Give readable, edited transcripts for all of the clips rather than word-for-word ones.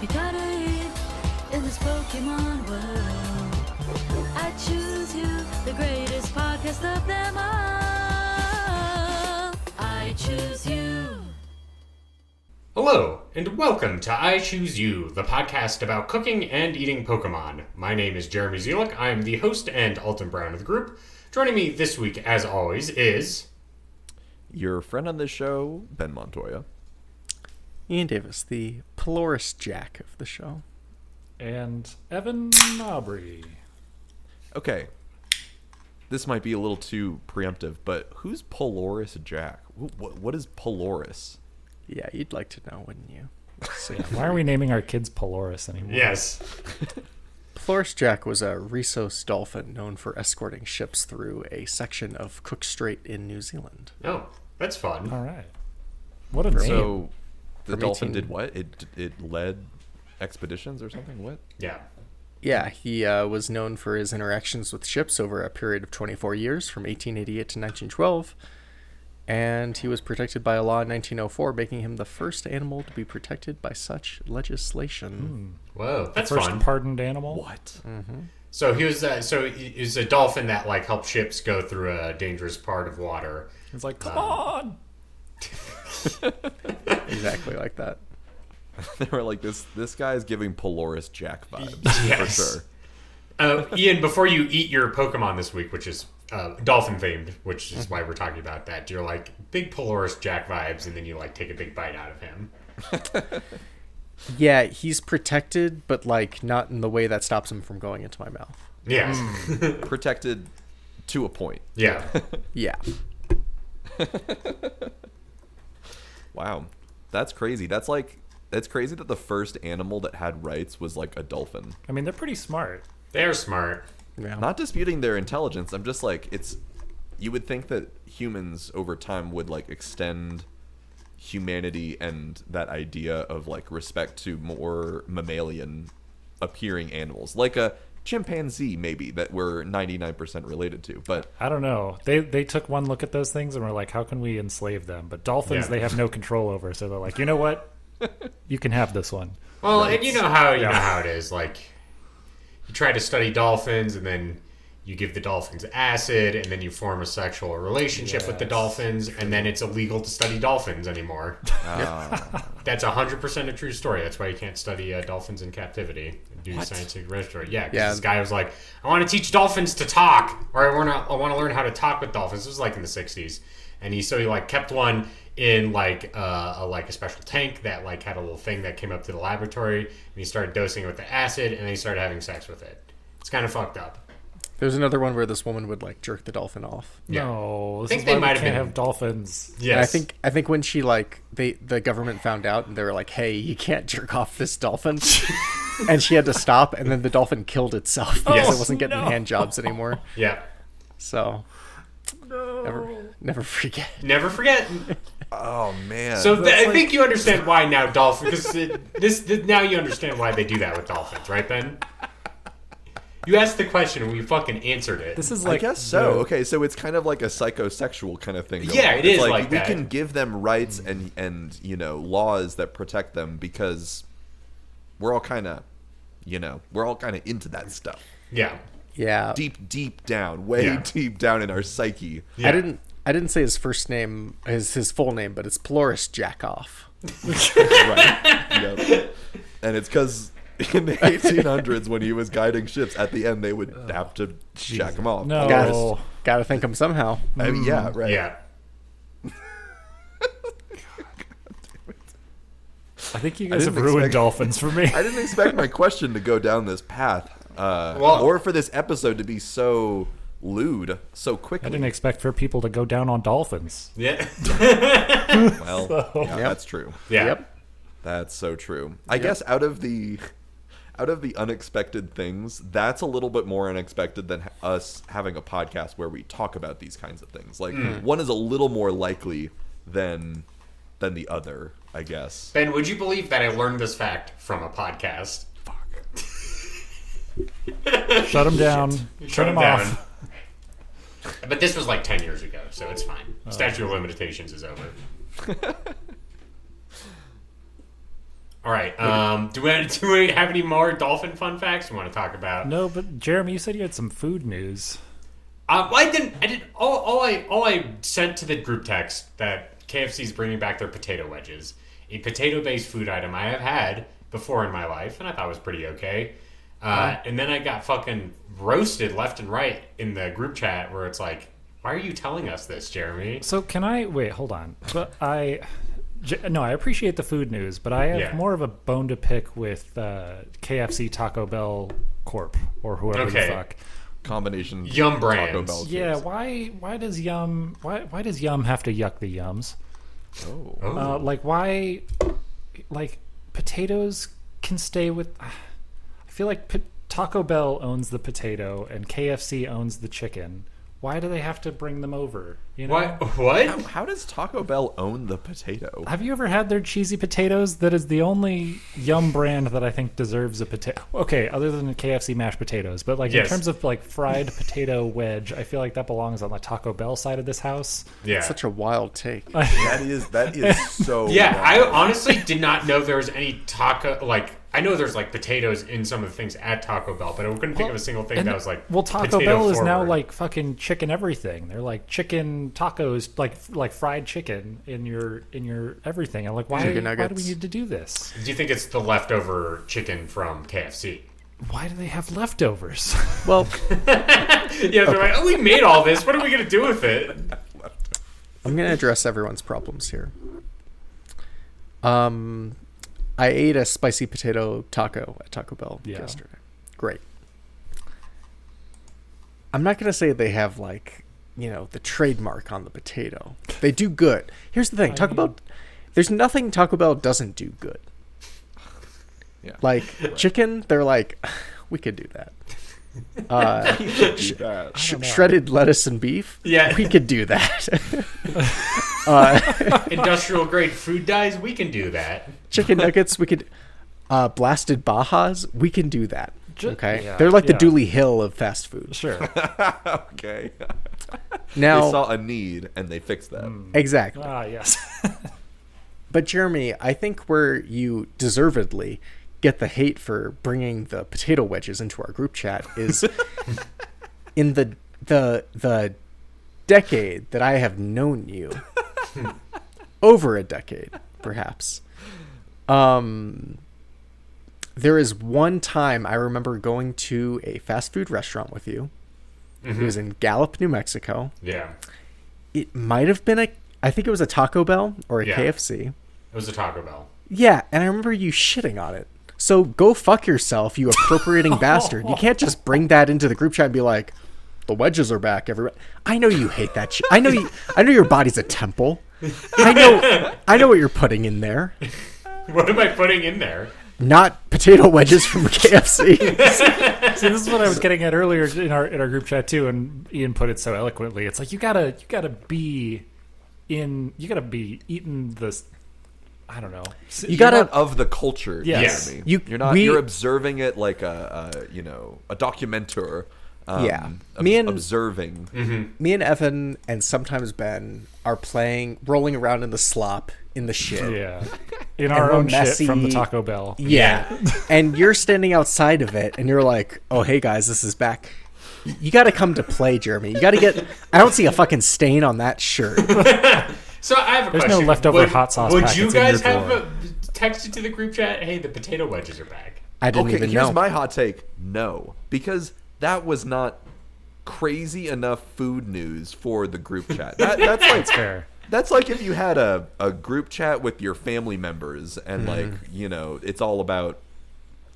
You gotta eat in this Pokemon world. I choose you, the greatest podcast of them all. I choose you. Hello, and welcome to I Choose You, the podcast about cooking and eating Pokemon. My name is Jeremy Zielik. I am the host and Alton Brown of the group. Joining me this week, as always, is... your friend on this show, Ben Montoya. Ian Davis, the Polaris Jack of the show. And Evan Aubrey. Okay, this might be a little too preemptive, but who's Polaris Jack? What is Polaris? Yeah, you'd like to know, wouldn't you? Yeah, why are we naming our kids Polaris anymore? Yes. Polaris Jack was a rhesus dolphin known for escorting ships through a section of Cook Strait in New Zealand. Oh, that's fun. All right. What a name. So, the From dolphin 18 did what? It led expeditions or something? What? Yeah. Yeah, he was known for his interactions with ships over a period of 24 years, from 1888 to 1912. And he was protected by a law in 1904, making him the first animal to be protected by such legislation. Whoa, that's First fun. pardoned animal? What? So he was a dolphin that like helped ships go through a dangerous part of water. He's like, come on! Exactly like that. They were like, this guy's giving Polaris Jack vibes. Yes. For sure. Ian, before you eat your Pokemon this week, which is dolphin themed, which is why we're talking about that, you're like big Polaris Jack vibes, and then you like take a big bite out of him. Yeah, he's protected, but like not in the way that stops him from going into my mouth. Yeah. Protected to a point. Yeah. Yeah. Wow. That's crazy. It's crazy that the first animal that had rights was like a dolphin. I mean, they're pretty smart. They're smart. Yeah. Not disputing their intelligence. I'm just like, you would think that humans over time would like extend humanity and that idea of like respect to more mammalian appearing animals, like a chimpanzee maybe that we're 99% related to. But I don't know. They took one look at those things and were like, how can we enslave them? But dolphins, Yeah. they have no control over. So they're like, you know what? You can have this one. Well, and you know how it is. Like, you try to study dolphins, and then you give the dolphins acid, and then you form a sexual relationship with the dolphins, and then it's illegal to study dolphins anymore. That's 100% a true story. That's why you can't study dolphins in captivity. Do scientific registry. Yeah, because this guy was like, I want to teach dolphins to talk, or I want to learn how to talk with dolphins. This was like in the 60s, and he like kept one in like a special tank that like had a little thing that came up to the laboratory, and he started dosing it with the acid, and then he started having sex with it. It's kind of fucked up. There's another one where this woman would like jerk the dolphin off. Yeah. No, I this think is they why we might can't have been- have dolphins. Yes. And I think when she like the government found out and they were like, hey, you can't jerk off this dolphin. And she had to stop, and then the dolphin killed itself because Yes. it wasn't getting hand jobs anymore. Yeah. So never forget. Never forget. oh man. So I think you understand why now dolphins. Because now you understand why they do that with dolphins, right, Ben? You asked the question and we fucking answered it. This is I like guess so. Okay, so it's kind of like a psychosexual kind of thing. Yeah, it is like we that. can give them rights and laws that protect them because we're all kind of into that stuff. Yeah. Yeah. Deep down, way deep down in our psyche. Yeah. I didn't say his first name, his full name, but it's Polaris Jackoff. Right. Yep. And it's because in the 1800s when he was guiding ships, at the end they would have to jack him off. No. Gotta thank him somehow. I mean, yeah, right. Yeah. I think you I guys have didn't ruined expect- dolphins for me. I didn't expect my question to go down this path, or for this episode to be so lewd so quickly. I didn't expect for people to go down on dolphins. Yeah. Well, yeah, that's true. Yeah. Yep. That's so true. I guess out of the unexpected things, that's a little bit more unexpected than us having a podcast where we talk about these kinds of things. Like one is a little more likely than the other, I guess. Ben, would you believe that I learned this fact from a podcast? Shut him down. Shut him off. But this was like 10 years ago, so it's fine. Statute of limitations is over. All right. Do we have any more dolphin fun facts you want to talk about? No, but Jeremy, you said you had some food news. Well, I didn't. All I sent to the group text that KFC's bringing back their potato wedges, a potato-based food item I have had before in my life, and I thought was pretty okay. And then I got fucking roasted left and right in the group chat where it's like, why are you telling us this, Jeremy? So can I wait? Hold on. But I appreciate the food news, but I have more of a bone to pick with KFC Taco Bell Corp or whoever the fuck. Combination Yum Taco brands. Bell Yeah, kids. why does Yum have to yuck the Yums? Oh. Why potatoes can stay with. I feel like Taco Bell owns the potato and KFC owns the chicken. Why do they have to bring them over? You know? What? How does Taco Bell own the potato? Have you ever had their cheesy potatoes? That is the only Yum brand that I think deserves a potato. Okay, other than the KFC mashed potatoes, but in terms of fried potato wedge, I feel like that belongs on the Taco Bell side of this house. Yeah. Such a wild take. That is so. Yeah, wild. I honestly did not know there was any taco. I know there's potatoes in some of the things at Taco Bell, but I couldn't think of a single thing that was Taco potato Bell is forward. now fucking chicken everything. They're like chicken tacos, like fried chicken in your everything. I'm like, why do we need to do this? Do you think it's the leftover chicken from KFC? Why do they have leftovers? Well, Yeah, they're like, we made all this. What are we gonna do with it? I'm going to address everyone's problems here. I ate a spicy potato taco at Taco Bell yesterday. Great. I'm not going to say they have the trademark on the potato. They do good. Here's the thing. Taco Bell, there's nothing Taco Bell doesn't do good. Yeah. Chicken, they're like, we could do that. That. Shredded lettuce and beef, Yeah. we could do that. Industrial grade food dyes, we can do that. Chicken nuggets, we could. Blasted Bajas, we can do that. Okay, yeah, they're like the yeah. Dooley Hill of fast food. Sure. Okay. Now, They saw a need and they fixed that. exactly. Yes. But Jeremy, I think where you deservedly get the hate for bringing the potato wedges into our group chat is in the decade that I have known you, over a decade, perhaps. There is one time I remember going to a fast food restaurant with you. It was in Gallup, New Mexico. Yeah. It might have been I think it was a Taco Bell or a KFC. It was a Taco Bell. Yeah, and I remember you shitting on it. So go fuck yourself, you appropriating bastard. You can't just bring that into the group chat and be like, the wedges are back, everybody. I know you hate that shit. I know your body's a temple. I know what you're putting in there. What am I putting in there? Not potato wedges from KFC. See, this is what I was getting at earlier in our group chat too, and Ian put it so eloquently. It's like you gotta be eating this. I don't know. You gotta You're not of the culture. Yes. Jeremy. You're not. You're observing it like a documentor. Yeah. Observing. Me and Evan and sometimes Ben are rolling around in the slop, in the shit. Yeah, in our we're own messy. shit from the Taco Bell. Yeah. And you're standing outside of it and you're like, oh, hey guys, this is back. You got to come to play, Jeremy. You got to get. I don't see a fucking stain on that shirt. So I have a There's question. no leftover hot sauce Would packets you in guys your have drawer. texted to the group chat, hey, the potato wedges are back? I didn't Okay, even here's know. my hot take. No, because that was not crazy enough food news for the group chat. That's like Fair. That's like if you had a group chat with your family members and it's all about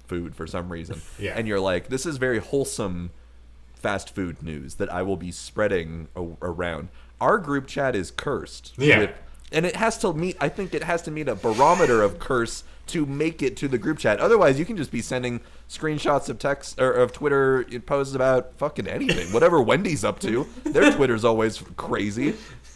food for some reason. Yeah. And you're like, this is very wholesome fast food news that I will be spreading around. Our group chat is cursed. Yeah. And it has to meet, I think it has to meet a barometer of curse to make it to the group chat. Otherwise, you can just be sending screenshots of text or of Twitter posts about fucking anything. Whatever Wendy's up to. Their Twitter's always crazy,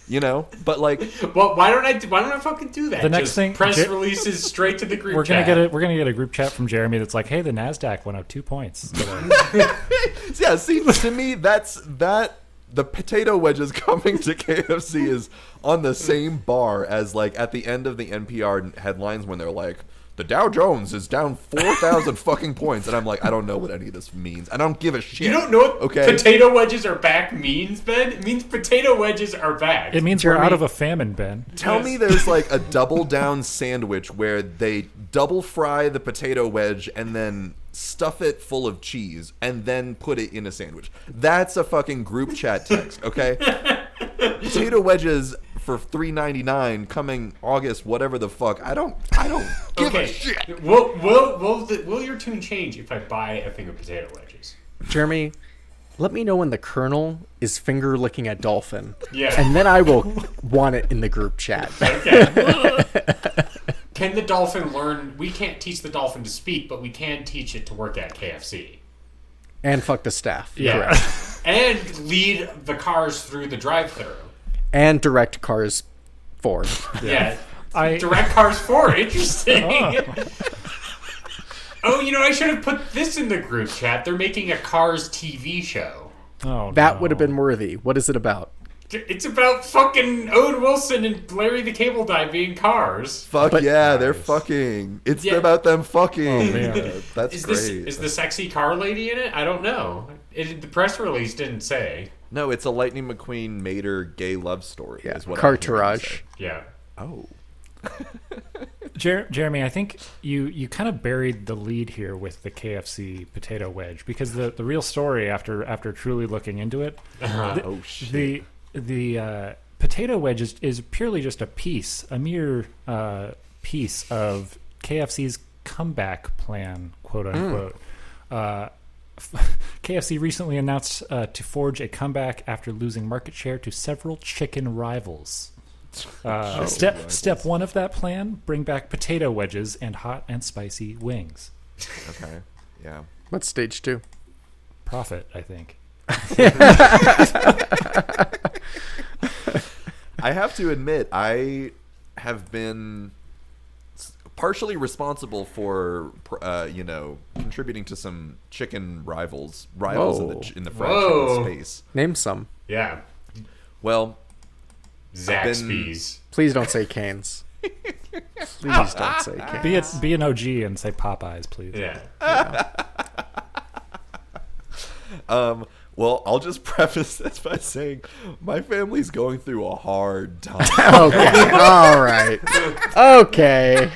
But Well, why don't I fucking do that? The next Just thing- press releases straight to the group We're chat. gonna get a group chat from Jeremy that's like, hey, the Nasdaq went up 2 points. yeah, see, to me, the potato wedges coming to KFC is on the same bar as at the end of the NPR headlines when they're like, the Dow Jones is down 4,000 fucking points, and I'm like, I don't know what any of this means. I don't give a shit. You don't know what okay? potato wedges are back means, Ben? It means potato wedges are back. It means we're out of a famine, Ben. Tell me there's like a double down sandwich where they double fry the potato wedge and then stuff it full of cheese and then put it in a sandwich. That's a fucking group chat text, okay? Potato wedges for $3.99 coming August, whatever the fuck. I don't give a shit. Will your tune change if I buy a thing of potato wedges? Jeremy, let me know when the Colonel is finger licking a dolphin. Yeah. And then I will want it in the group chat. Okay. Can the dolphin learn? We can't teach the dolphin to speak, but we can teach it to work at KFC. And fuck the staff. Yeah. Correct. And lead the cars through the drive-thru. And direct cars forward. Yeah. Direct cars forward. Interesting. Oh, I should have put this in the group chat. They're making a Cars TV show. Oh, That would have been worthy. What is it about? It's about fucking Owen Wilson and Larry the Cable Guy being cars. Fuck yeah, they're fucking. It's about them fucking. Oh, man. That's great. Is the sexy car lady in it? I don't know. The press release didn't say. No, it's a Lightning McQueen Mater gay love story. Yeah. Is what Car I'm hearing you Tourage. say. Yeah. Oh. Jeremy, I think you kind of buried the lead here with the KFC potato wedge, because the real story after truly looking into it, Oh shit. the potato wedge is purely just a mere piece of KFC's comeback plan, quote unquote. KFC recently announced to forge a comeback after losing market share to several chicken rivals. Step one of that plan: bring back potato wedges and hot and spicy wings. Okay. Yeah. What's stage 2? Profit, I think. I have to admit, I have been partially responsible for, contributing to some chicken rivals Whoa. in the fried chicken space. Name some. Yeah. Well, Zaxby's. Please don't say Canes. Please don't say Canes. Be an OG and say Popeyes, please. Yeah. Well, I'll just preface this by saying my family's going through a hard time. Okay. All right. Okay.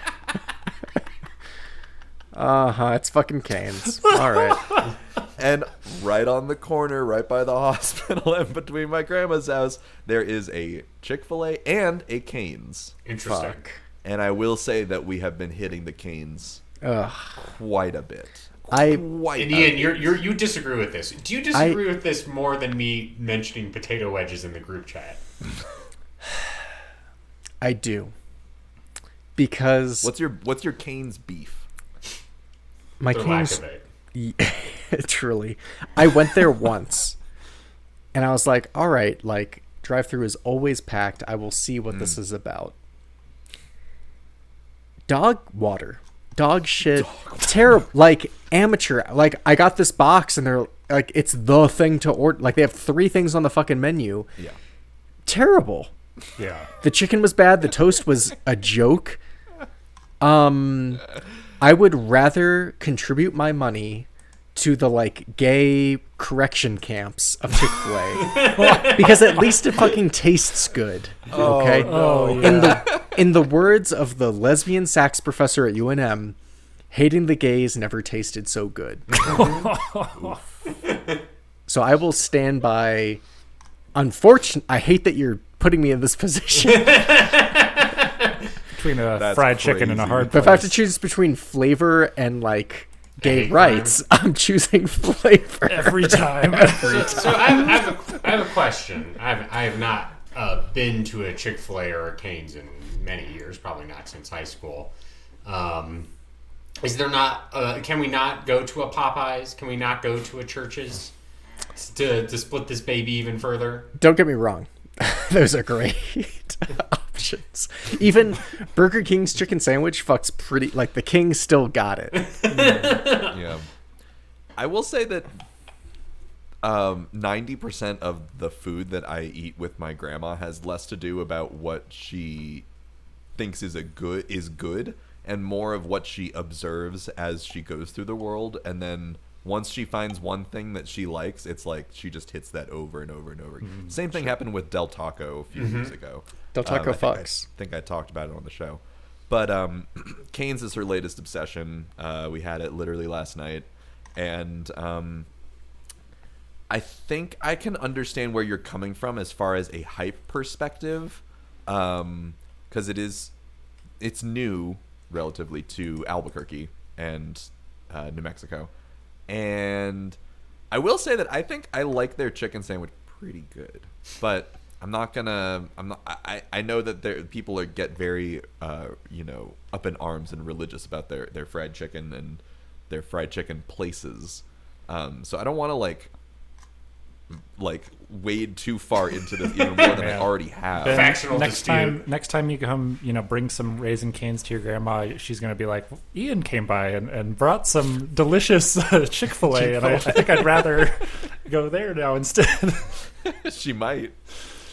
It's fucking Canes. All right. And right on the corner, right by the hospital and between my grandma's house, there is a Chick-fil-A and a Cane's. Interesting. Fuck. And I will say that we have been hitting the Cane's Ugh. quite a bit. And Ian, you disagree with this. Do you disagree with this more than me mentioning potato wedges in the group chat? I do. Because what's your Cane's beef? my For Canes, lack of it. truly, I went there once, and I was like, all right, like drive-through is always packed. I will see what this is about. Dog water, dog shit, terrible. Like amateur. Like I got this box, and they're like, it's the thing to order. Like they have 3 things on the fucking menu. Yeah. Terrible. Yeah. The chicken was bad. The toast was a joke. I would rather contribute my money to the like gay correction camps of Chick-fil-A because at least it fucking tastes good. Okay. Oh, yeah. In the words of the lesbian sax professor at UNM, hating the gays never tasted so good. So I will stand by. I hate that you're putting me in this position. Between a That's fried chicken and a crazy. hard But if I have to place. choose between flavor and like gay Hate rights, I'm choosing flavor. every time. So I have a question. I have not been to a Chick-fil-A or a Cane's in many years, probably not since high school. Is there not? Can we not go to a Popeyes? Can we not go to a Church's to split this baby even further? Don't get me wrong. Those are great options. Even Burger King's chicken sandwich fucks pretty. Like the King still got it. Yeah. I will say that 90% of the food that I eat with my grandma has less to do about what she thinks is good and more of what she observes as she goes through the world. And then once she finds one thing that she likes, it's like she just hits that over and over and over. Same thing happened with Del Taco a few years ago. Del Taco I think I talked about it on the show. But Canes is her latest obsession. We had it literally last night. And I think I can understand where you're coming from as far as a hype perspective. Because it's new relatively to Albuquerque and New Mexico. And I will say that I think I like their chicken sandwich pretty good. But I know that people get very up in arms and religious about their fried chicken and their fried chicken places. So I don't want to wade too far into this even more than I already have. Factional next dispute. time you come, bring some Raisin Canes to your grandma. She's gonna be like, Ian came by and brought some delicious Chick-fil-A, and I think I'd rather go there now instead. She might.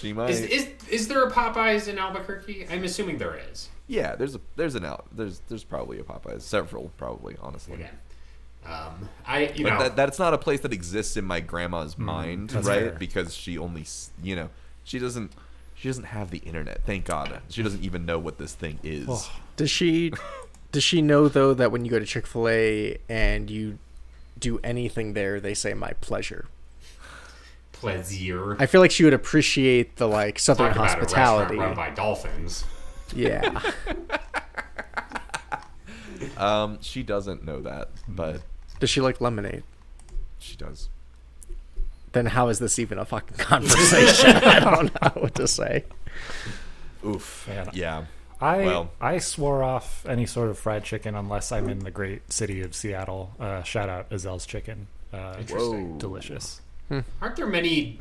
Is there a Popeyes in Albuquerque? I'm assuming there is. Yeah, there's probably a Popeyes, several probably, honestly. Okay. That's not a place that exists in my grandma's mind, right? Fair. Because she only, she doesn't have the internet. Thank God, she doesn't even know what this thing is. Oh. Does she know though that when you go to Chick-fil-A and you do anything there, they say "my pleasure"? Pleasure. I feel like she would appreciate the Southern Talk about hospitality. a restaurant run by dolphins. Yeah. She doesn't know that, but Does she like lemonade? she does. Then how is this even a fucking conversation? I don't know what to say. Oof. Man. Yeah. I swore off any sort of fried chicken unless I'm in the great city of Seattle. Shout out Azel's Chicken. Interesting. Delicious. Aren't there many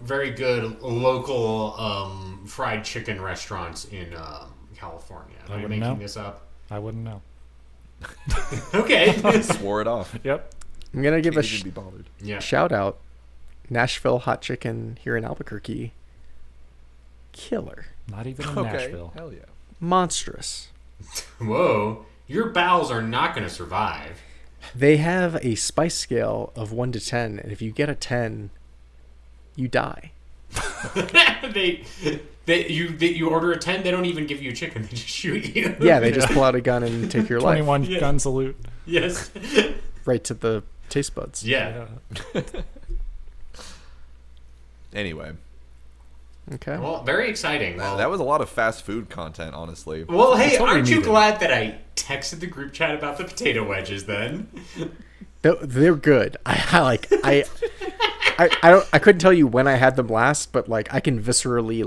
very good local fried chicken restaurants in California? Am I wouldn't making know. this up? I wouldn't know. Okay. Swore it off. Yep. I'm gonna give Can't a even be bothered. Yeah. shout out. Nashville Hot Chicken here in Albuquerque. Killer. Not even in Okay. Nashville. Hell yeah. Monstrous. Whoa. Your bowels are not going to survive. They have a spice scale of 1 to 10, and if you get a 10, you die. You order a 10, they don't even give you a chicken. They just shoot you. Yeah, they just pull out a gun and take your life 21 Yeah. gun salute. Yes. right to the taste buds. Yeah. Anyway, Okay. Well, very exciting. Well, that was a lot of fast food content, honestly. well, hey, That's what we aren't you needed. glad that I texted the group chat about the potato wedges then? They're good. I couldn't tell you when I had them last, but I can viscerally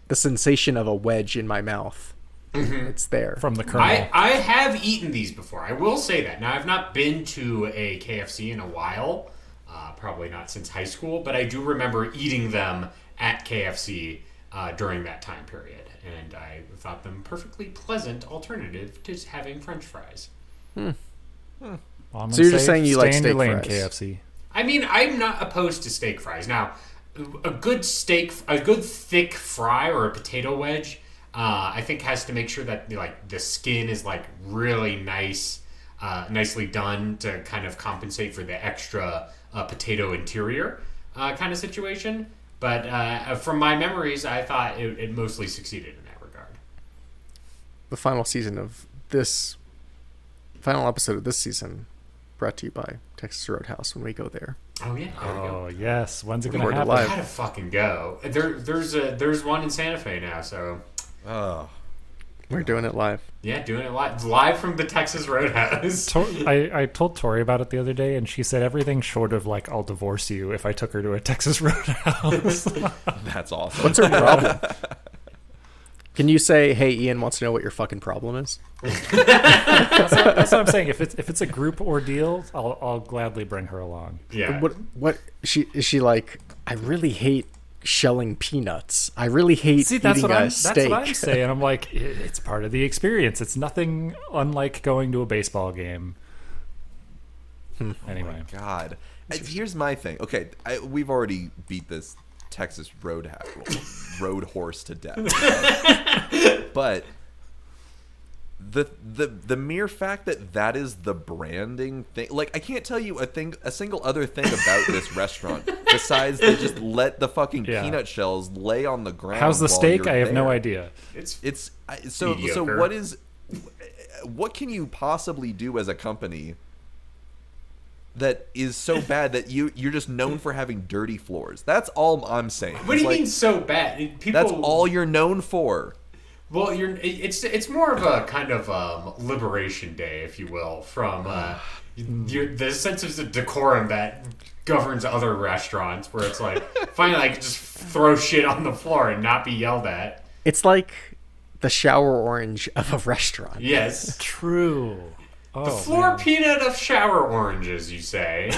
the sensation of a wedge in my mouth. It's there. From the Colonel. I have eaten these before. I will say that. Now, I've not been to a KFC in a while, probably not since high school, but I do remember eating them at KFC during that time period, and I thought them perfectly pleasant alternative to having French fries. Well, I'm So gonna you're just say saying you like stay in your steak lane, fries. KFC. I mean, I'm not opposed to steak fries. Now, a good thick fry or a potato wedge, I think has to make sure that the skin is really nice, nicely done to kind of compensate for the extra potato interior kind of situation. But from my memories, I thought it mostly succeeded in that regard. The final episode of this season, brought to you by Texas Roadhouse. When we go there, Oh yeah, there we go. Oh, yes. When's it going to Record happen? live. Gotta fucking go. There's one in Santa Fe now, so Oh, we're doing it live. yeah, doing it live from the Texas Roadhouse. I told Tori about it the other day, and she said everything short of I'll divorce you if I took her to a Texas Roadhouse. that's awesome. What's her problem? Can you say, "Hey, Ian wants to know what your fucking problem is"? That's what I'm saying. If it's a group ordeal, I'll gladly bring her along. Yeah. What is she like? I really hate shelling peanuts. I really hate See, that's eating what a I'm steak. that's what I'm saying. I'm like, it's part of the experience. It's nothing unlike going to a baseball game. Anyway, God. Here's my thing. Okay, we've already beat this Texas road horse to death. But the mere fact that is the branding thing, like I can't tell you a single other thing about this restaurant besides they just let the fucking peanut shells lay on the ground. How's the while steak? you're I have no there. idea. So mediocre. what can you possibly do as a company that is so bad that you're just known for having dirty floors? That's all I'm saying. What do you mean so bad? People, That's all you're known for. Well, it's more of a kind of liberation day, if you will, from the sense of decorum that governs other restaurants, where it's like finally I can just throw shit on the floor and not be yelled at. It's like the shower orange of a restaurant. Yes, True. Oh, the floor man. peanut of shower oranges, you say?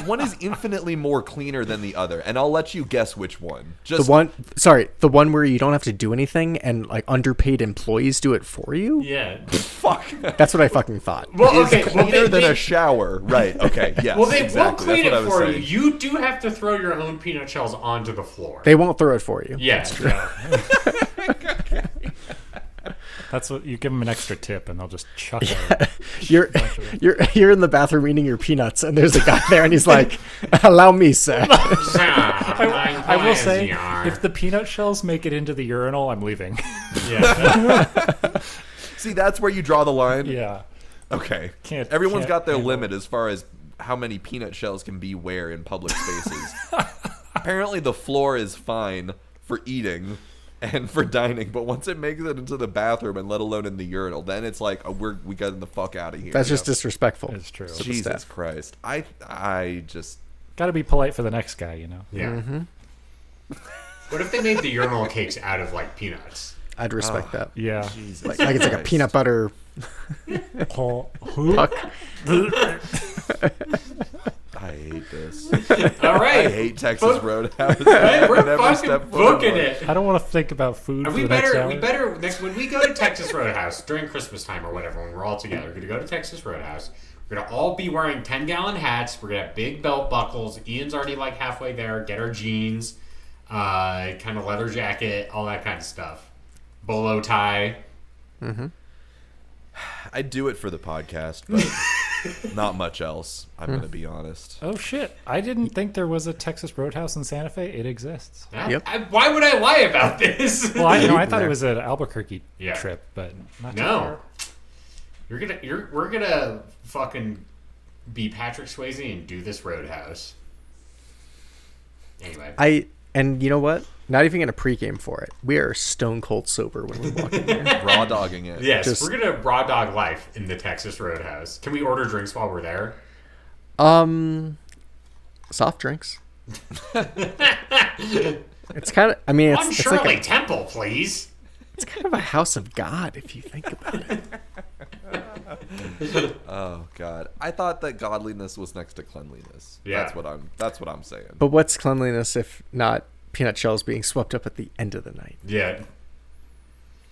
One is infinitely more cleaner than the other, and I'll let you guess which one. Just The one where you don't have to do anything and like underpaid employees do it for you. Yeah. fuck. That's what I fucking thought. Well, Is okay. cleaner than a shower, right? Okay, yes. Well, they exactly. will clean That's it what I for was you. saying. You do have to throw your own peanut shells onto the floor. They won't throw it for you. Yeah. That's what you give them an extra tip, and they'll just chuck it. You're in the bathroom eating your peanuts, and there's a guy there, and he's like, "Allow me, sir." I will say, if the peanut shells make it into the urinal, I'm leaving. Yeah. See, that's where you draw the line. Yeah. Okay. Can't Everyone's got their handle limit as far as how many peanut shells can be where in public spaces. Apparently, the floor is fine for eating and for dining, but once it makes it into the bathroom and let alone in the urinal, then it's like we got the fuck out of here. That's just disrespectful. It's true. to the Jesus staff. Christ. I just Got to be polite for the next guy, you know. Yeah. Mm-hmm. What if they made the urinal cakes out of like peanuts? I'd respect that. Yeah. Jesus. Like it's like a Christ. peanut butter Who? puck. I hate this. All right. I hate Texas Roadhouse. Hey, we're Every fucking step forward. booking it. I don't want to think about food for We the next hour. better next when we go to Texas Roadhouse during Christmas time or whatever, when we're all together, we're gonna go to Texas Roadhouse. We're gonna all be wearing 10-gallon hats. We're gonna have big belt buckles. Ian's already like halfway there. Get our jeans, kind of leather jacket, all that kind of stuff. Bolo tie. I'd do it for the podcast, but not much else. I'm going to be honest. Oh shit! I didn't think there was a Texas Roadhouse in Santa Fe. It exists. Yep. Why would I lie about this? Well, I thought it was an Albuquerque Yeah. trip, but not too No. far. We're gonna fucking be Patrick Swayze and do this Roadhouse. Anyway. And you know what? Not even gonna pregame for it. We are stone cold sober when we walk in there. Raw dogging it. Yes, Just- we're gonna raw dog life in the Texas Roadhouse. Can we order drinks while we're there? Soft drinks. It's kind of. I mean, On it's Shirley like Temple, please. it's kind of a house of God if you think about it. Oh God. I thought that godliness was next to cleanliness. Yeah. That's what I'm saying. But what's cleanliness if not peanut shells being swept up at the end of the night? Yeah.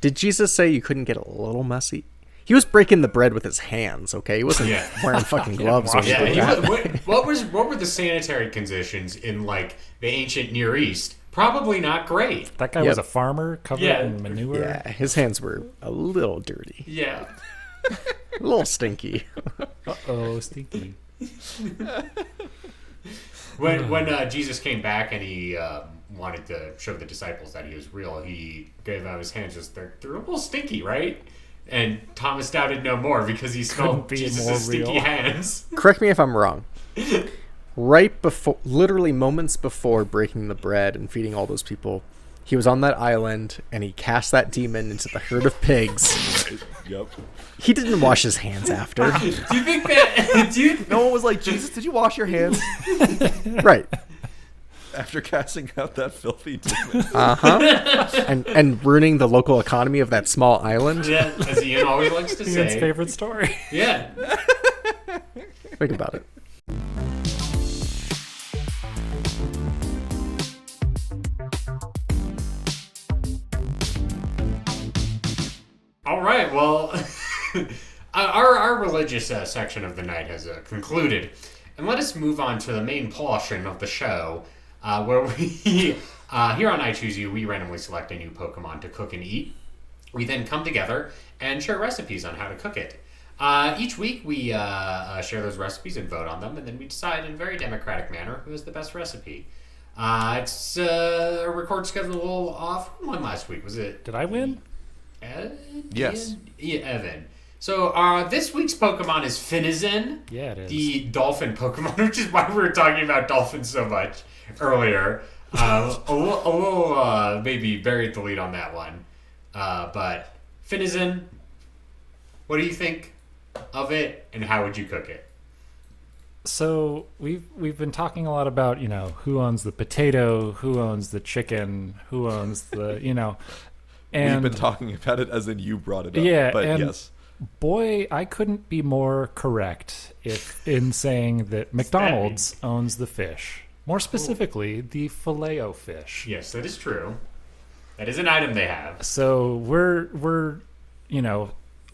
Did Jesus say you couldn't get a little messy? He was breaking the bread with his hands. Okay, he wasn't Yeah. wearing fucking gloves. when he Yeah. did He that. what were the sanitary conditions in like the ancient Near East? Probably not great. That guy was a farmer covered Yeah. in manure. Yeah, his hands were a little dirty, Yeah. a little stinky. Oh, stinky. When Jesus came back and he wanted to show the disciples that he was real, he gave out his hands. They're a little stinky, right? And Thomas doubted no more because he smelled Couldn't be Jesus' more stinky real. hands. Correct me if I'm wrong. Right before, literally moments before breaking the bread and feeding all those people, he was on that island and he cast that demon into the herd of pigs. Yep. He didn't wash his hands after. Do you think that? No one was like, Jesus, did you wash your hands Right. after casting out that filthy demon? And ruining the local economy of that small island. Yeah, as Ian always likes to Ian's say. favorite story. Yeah. Think about it. All right. Well, our religious section of the night has concluded, and let us move on to the main portion of the show, where we here on I Choose You we randomly select a new Pokemon to cook and eat. We then come together and share recipes on how to cook it. Each week we share those recipes and vote on them, and then we decide in a very democratic manner who has the best recipe. It's a record schedule off. Who won last week? Was it? Did I win? Yes. Yeah, Evan. So this week's Pokemon is Finizen. Yeah, it is. The dolphin Pokemon, which is why we were talking about dolphins so much earlier. A little maybe buried the lead on that one. But Finizen, what do you think of it, and how would you cook it? So we've been talking a lot about, who owns the potato, who owns the chicken, who owns the, and We've been talking about it as in you brought it up. Yeah, but and yes. boy, I couldn't be more correct in saying that McDonald's owns the fish. More specifically, the Filet-O-Fish. Yes, that is true. That is an item they have. So we're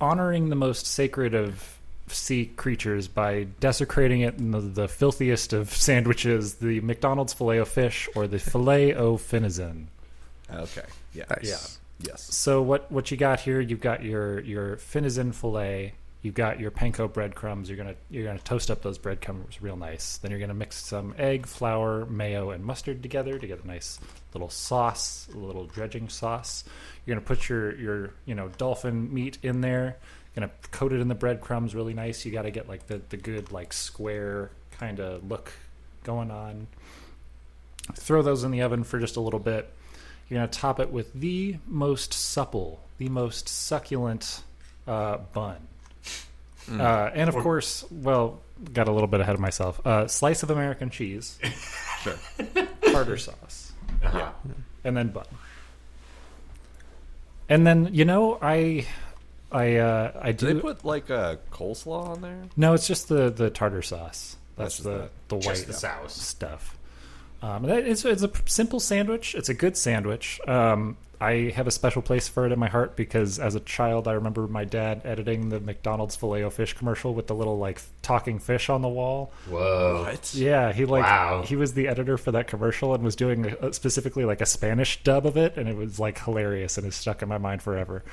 honoring the most sacred of sea creatures by desecrating it in the filthiest of sandwiches, the McDonald's Filet-O-Fish or the Filet-O-Finizen. Okay. Yeah. Nice. Yes. So what you got here? You've got your Finizen fillet. You've got your panko breadcrumbs. You're gonna toast up those breadcrumbs real nice. Then you're gonna mix some egg, flour, mayo, and mustard together to get a nice little sauce, a little dredging sauce. You're gonna put your dolphin meat in there. You're gonna coat it in the breadcrumbs really nice. You got to get like the good like square kind of look going on. Throw those in the oven for just a little bit. You're going to top it with the most supple, the most succulent bun. And of course, got a little bit ahead of myself. Slice of American cheese. Sure. Tartar sauce. Yeah. And then bun. And then, I do... Do they put like a coleslaw on there? No, it's just the tartar sauce. That's the white Just the sauce. stuff. It's a simple sandwich. It's a good sandwich. I have a special place for it in my heart because as a child, I remember my dad editing the McDonald's Filet-O-Fish commercial with the little like talking fish on the wall. Whoa. What? Yeah, Wow. he was the editor for that commercial and was doing specifically like a Spanish dub of it, and it was like hilarious and is stuck in my mind forever.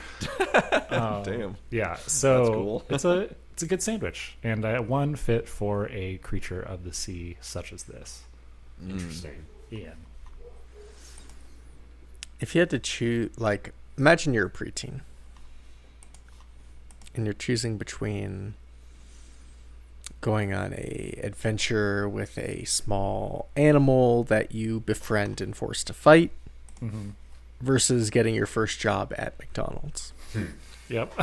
Damn. Yeah, so That's cool. it's a good sandwich, and one fit for a creature of the sea such as this. Interesting. Ian. If you had to choose, like, imagine you're a preteen and you're choosing between going on a adventure with a small animal that you befriend and force to fight versus getting your first job at McDonald's. Yep.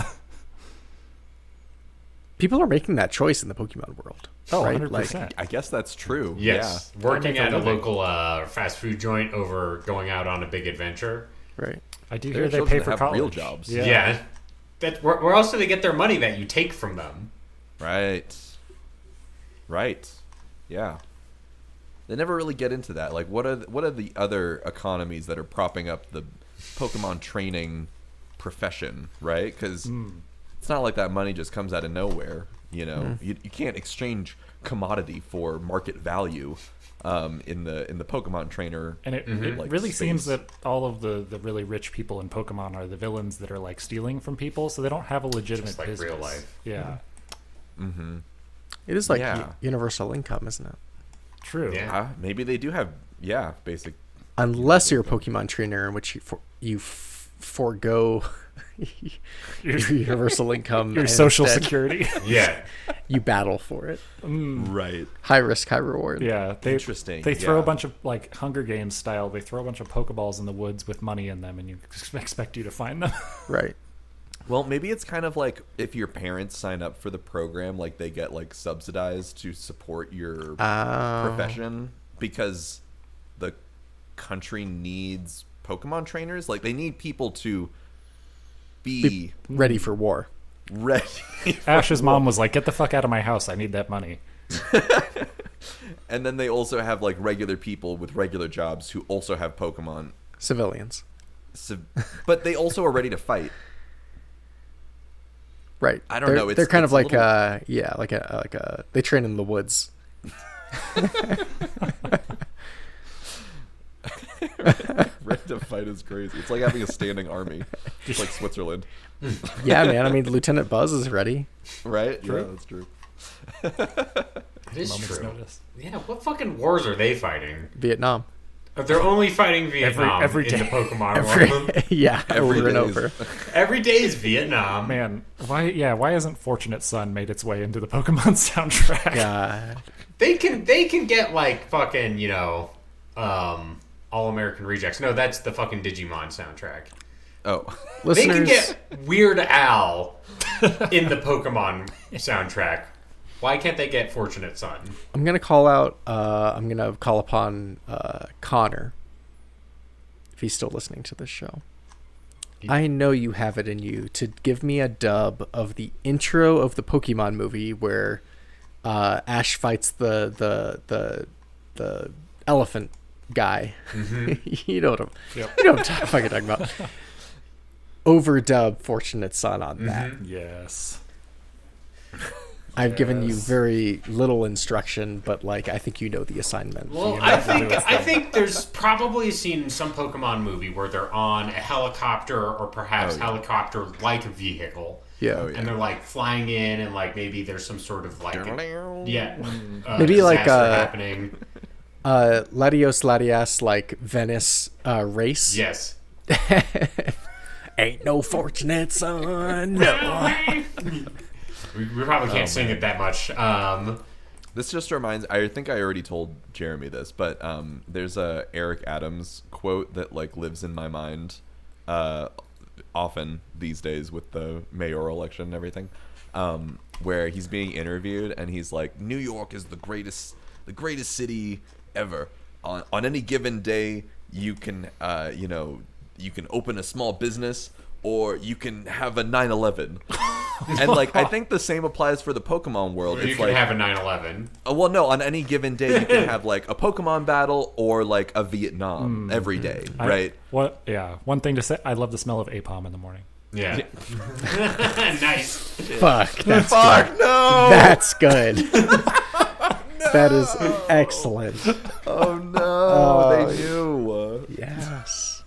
People are making that choice in the Pokemon world. Oh, right? 100%. I guess that's true. Yes. Yeah. Working make a at a living. local fast food joint over going out on a big adventure. Right. I do There are hear they children pay that for have college. real jobs. Yeah. Where else do they get their money that you take from them? Right. Yeah. They never really get into that. Like, what are the other economies that are propping up the Pokemon training profession, right? Because it's not like that money just comes out of nowhere. You can't exchange commodity for market value in the Pokemon trainer. And it like, really space. seems that all of the really rich people in Pokemon are the villains that are like stealing from people, so they don't have a legitimate Just like business. real life. Yeah, It is like Yeah. universal income, isn't it? true. Yeah. Maybe they do have basic. Unless you're a Pokemon trainer in which you forego your universal income. Your and social instead security. Yeah. You battle for it. Right. High risk, high reward. Yeah, Interesting, They throw yeah. a bunch of like Hunger Games style. They throw a bunch of Pokeballs in the woods with money in them, and you expect you to find them. Right. Well, maybe it's kind of like if your parents sign up for the program, like they get like subsidized to support your profession because the country needs Pokemon trainers. Like they need people to be Ready for war. ready. Ash's mom was like, "Get the fuck out of my house! I need that money." And then they also have like regular people with regular jobs who also have Pokemon, Civilians. but they also are ready to fight. Right. I don't know, They're kind it's of like a like a they train in the woods. Ready to fight is crazy. It's like having a standing army. It's like Switzerland. Yeah, man. I mean, Lieutenant Buzz is ready. Right? True. Yeah, that's true. It is Moment's true. notice. Yeah, what fucking wars are they fighting? Vietnam. They're only fighting Vietnam every in the day. Pokemon world. Yeah, Every over and day over. is- Every day is Vietnam. Man, why hasn't Fortunate Son made its way into the Pokemon soundtrack? God. They can get like fucking, All American Rejects. No, that's the fucking Digimon soundtrack. Oh. They can Listeners, get Weird Al in the Pokemon soundtrack. Why can't they get Fortunate Son? I'm gonna call out. I'm gonna call upon Connor, if he's still listening to this show. I know you have it in you to give me a dub of the intro of the Pokemon movie where Ash fights the elephant guy. You know what I'm. Yep. You know what I'm fucking talking about. Overdub Fortunate Son on that. Yes. I've given you Yes. very little instruction, but like I think you know the assignment. Well, Yeah, I think there's probably a scene in some Pokemon movie where they're on a helicopter or perhaps helicopter-like vehicle. Yeah. Oh, yeah. And they're like flying in, and like maybe there's some sort of like Maybe like disaster happening. Latios Latias like Venice race. Yes. Ain't no Fortunate Son. No. We probably can't sing it that much. This just reminds. I think I already told Jeremy this, but there's a Eric Adams quote that like lives in my mind, often these days with the mayoral election and everything, where he's being interviewed and he's like, "New York is the greatest city ever. On any given day, you can you can open a small business or you can have a 9/11." And like I think the same applies for the Pokemon world. You It's can like have a 9/11. well, no, on any given day you can have like a Pokemon battle or like a Vietnam every day, right? One thing to say, I love the smell of Apom in the morning. Yeah. Nice. Fuck. That's Fuck good. no! That's good. That is excellent. Oh no! Oh, They knew. Yes.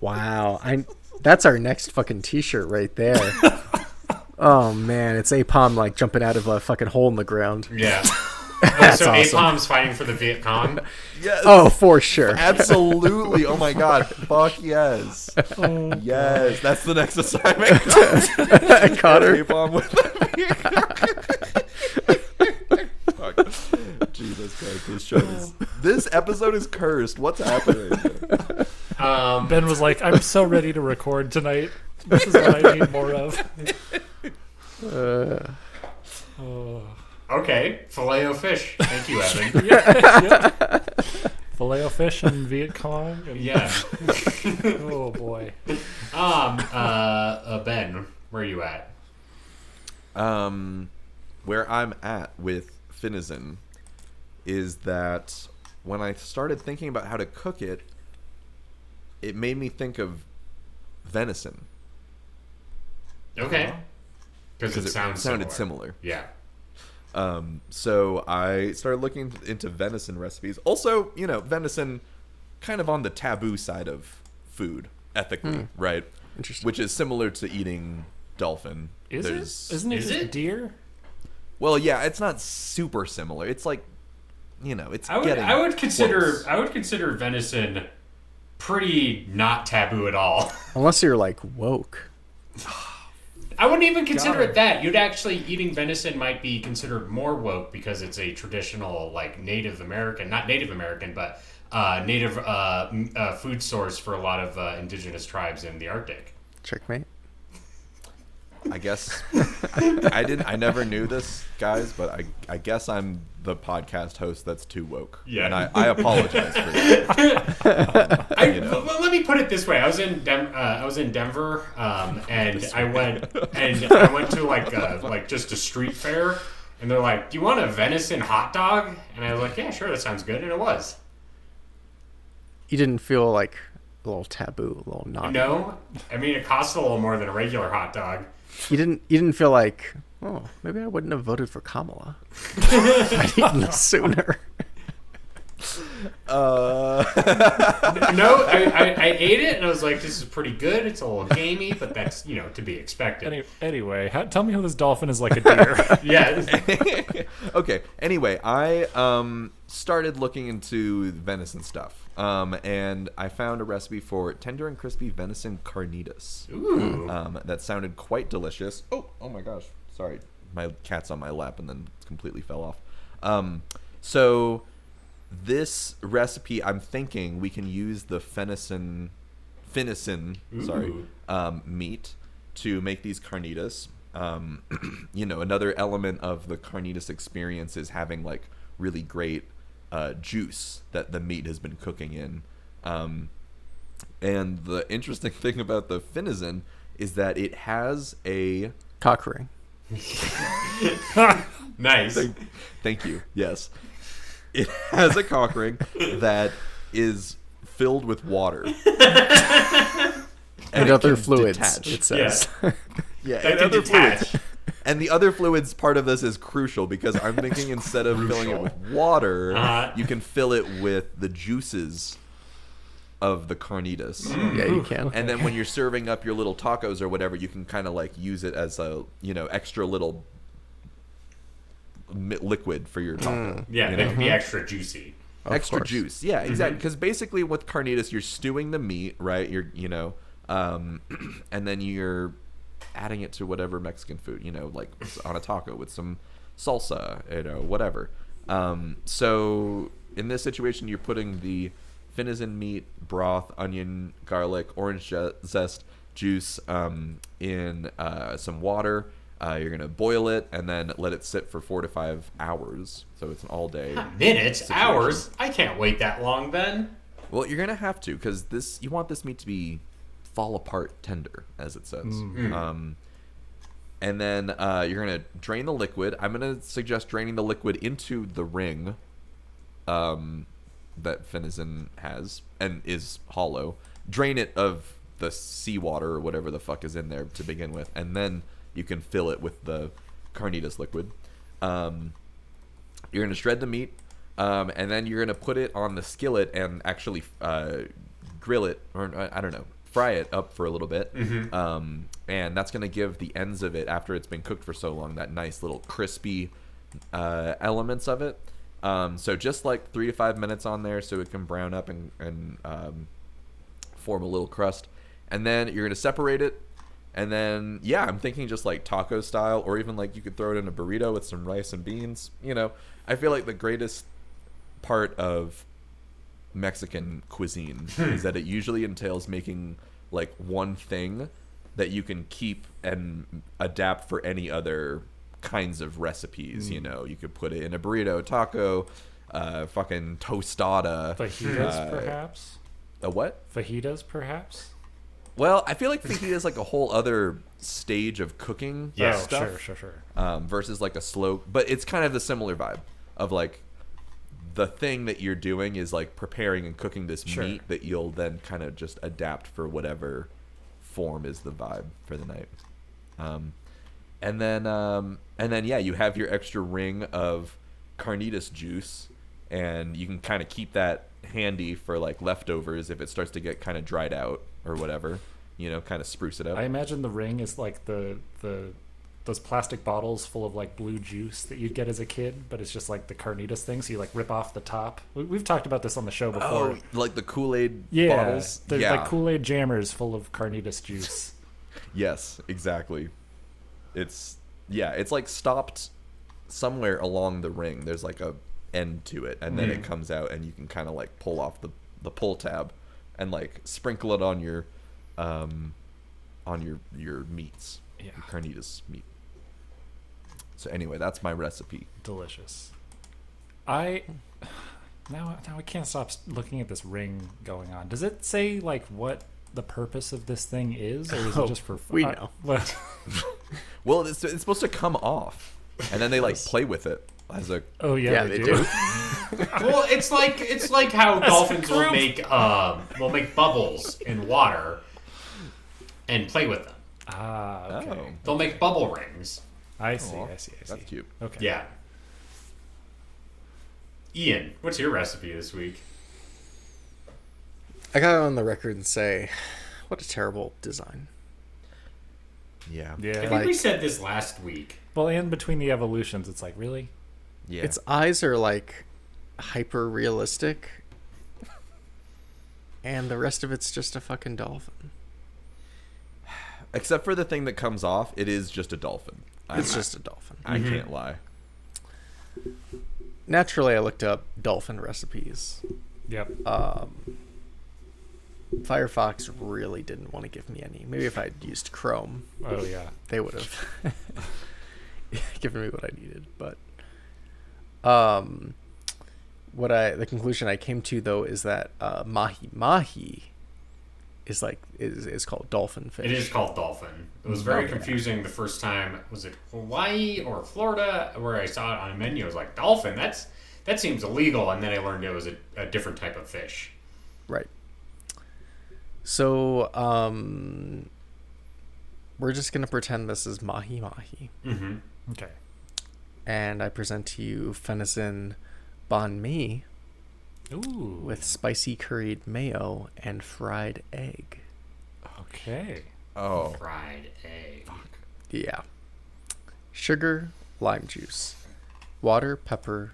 Wow. That's our next fucking t-shirt right there. Oh man, it's Apom like jumping out of a fucking hole in the ground. Yeah. That's so awesome. Apom's fighting for the Viet Cong. Yes. Oh, for sure. Absolutely. Oh my god. Fuck yes. Yes. That's the next assignment. Connor. Apom with Fuck. Jesus Christ. This episode is cursed. What's happening? Ben was like, "I'm so ready to record tonight. This is what I need more of." Okay. Filet-O-Fish. Thank you, Evan. Filet-O-Fish and Viet Cong. And, Yeah. oh boy. Ben, where are you at? Where I'm at with Finizen is that when I started thinking about how to cook it, it made me think of venison. Okay. Because it sounded similar. Yeah. So I started looking into venison recipes. Also, venison kind of on the taboo side of food, ethically, right? Interesting. Which is similar to eating dolphin. Is it? Isn't it Is just it? deer? Well, yeah, it's not super similar. It's like, it's I would consider venison pretty not taboo at all. Unless you're like woke. I wouldn't even consider it that. You'd actually eating venison might be considered more woke because it's a traditional like Native American, not Native American, but native food source for a lot of indigenous tribes in the Arctic. Checkmate. I guess I never knew this, guys, but I guess I'm the podcast host that's too woke. Yeah. And I apologize for that. Well, let me put it this way: I was in Denver, and I went to like just a street fair, and they're like, "Do you want a venison hot dog?" And I was like, "Yeah, sure, that sounds good," and it was. You didn't feel like a little taboo, a little naughty. No, I mean it costs a little more than a regular hot dog. You didn't feel like, oh, maybe I wouldn't have voted for Kamala. I'd eaten this sooner. No, I ate it and I was like, this is pretty good. It's a little gamey, but that's, to be expected. Anyway, tell me how this dolphin is like a deer. Yeah. Okay. Anyway, I started looking into venison stuff, and I found a recipe for tender and crispy venison carnitas. Ooh. That sounded quite delicious. Oh my gosh! Sorry, my cat's on my lap and then completely fell off. So this recipe, I'm thinking we can use the Finizen, meat to make these carnitas. Another element of the carnitas experience is having like really great juice that the meat has been cooking in. And the interesting thing about the Finizen is that it has a Cock ring. Nice. Thank you. Yes. It has a cock ring that is filled with water. And other fluids, detach. it says. Yeah, That and can other detach. fluids. And the other fluids part of this is crucial because I'm thinking instead of filling it with water, you can fill it with the juices of the carnitas. Yeah, you can. And then when you're serving up your little tacos or whatever, you can kind of like use it as a, extra little liquid for your taco. Yeah, that can be extra juicy. Extra course. juice. Yeah, exactly. Because basically with carnitas, you're stewing the meat, right? And then you're adding it to whatever Mexican food, like on a taco with some salsa, whatever. So in this situation, you're putting the Finizen meat, broth, onion, garlic, orange zest, juice in some water. You're going to boil it and then let it sit for 4 to 5 hours. So it's an all-day Minutes, situation. hours. I can't wait that long then. Well, you're going to have to because you want this meat to be fall apart tender, as it says. And then you're going to drain the liquid. I'm going to suggest draining the liquid into the ring that Finizen has and is hollow. Drain it of the seawater or whatever the fuck is in there to begin with, and then you can fill it with the carnitas liquid. You're going to shred the meat, and then you're going to put it on the skillet and actually grill it, or I don't know, fry it up for a little bit. And that's going to give the ends of it, after it's been cooked for so long, that nice little crispy elements of it. So just like 3 to 5 minutes on there so it can brown up and form a little crust. And then you're going to separate it. And then, yeah, I'm thinking just like taco style, or even like you could throw it in a burrito with some rice and beans. I feel like the greatest part of Mexican cuisine is that it usually entails making like one thing that you can keep and adapt for any other kinds of recipes. You could put it in a burrito, taco, fucking tostada. Fajitas, perhaps? A what? Fajitas, perhaps? Well, I feel like fajita is like a whole other stage of cooking stuff. Sure. Versus like a slow, but it's kind of the similar vibe of like the thing that you're doing is like preparing and cooking this meat that you'll then kind of just adapt for whatever form is the vibe for the night. And then yeah, you have your extra ring of carnitas juice, and you can kind of keep that handy for like leftovers if it starts to get kind of dried out or whatever, kind of spruce it up. I imagine the ring is like those plastic bottles full of like blue juice that you'd get as a kid, but it's just like the carnitas thing, so you like rip off the top. We've talked about this on the show before. Oh, like the Kool-Aid bottles? They're like Kool-Aid jammers full of carnitas juice. Yes, exactly. It's like stopped somewhere along the ring. There's like a end to it, and then it comes out, and you can kind of like pull off the pull tab and like sprinkle it on your meats. Yeah. Your carnitas meat. So anyway, that's my recipe. Delicious. Now I can't stop looking at this ring going on. Does it say like what the purpose of this thing is, or is it just for fun? We know. Well, it's supposed to come off, and then they like play with it as a. Oh yeah, they do. Well, it's like how dolphins will make bubbles in water and play with them. Ah, okay. Oh. They'll make bubble rings. I see. That's cute. Okay. Yeah. Ian, what's your recipe this week? I got on the record and say, what a terrible design. Yeah. I Yeah. think we said this last week. Well, in between the evolutions, it's like, really? Yeah. Its eyes are like hyper realistic, and the rest of it's just a fucking dolphin. Except for the thing that comes off, it is just a dolphin. It's just a dolphin. I can't lie. Naturally, I looked up dolphin recipes. Yep. Firefox really didn't want to give me any. Maybe if I'd used Chrome, Oh, yeah. they would have given me what I needed. But the conclusion I came to though is that mahi mahi is called dolphin fish. It is called dolphin. It was very confusing the first time. Was it Hawaii or Florida where I saw it on a menu? I was like, dolphin, that seems illegal. And then I learned it was a different type of fish. Right. So we're just gonna pretend this is mahi mahi, Okay. and I present to you Finizen banh mi Ooh. with spicy curried mayo and fried egg. Okay. Oh. Fried egg. Yeah. Sugar, lime juice, water, pepper.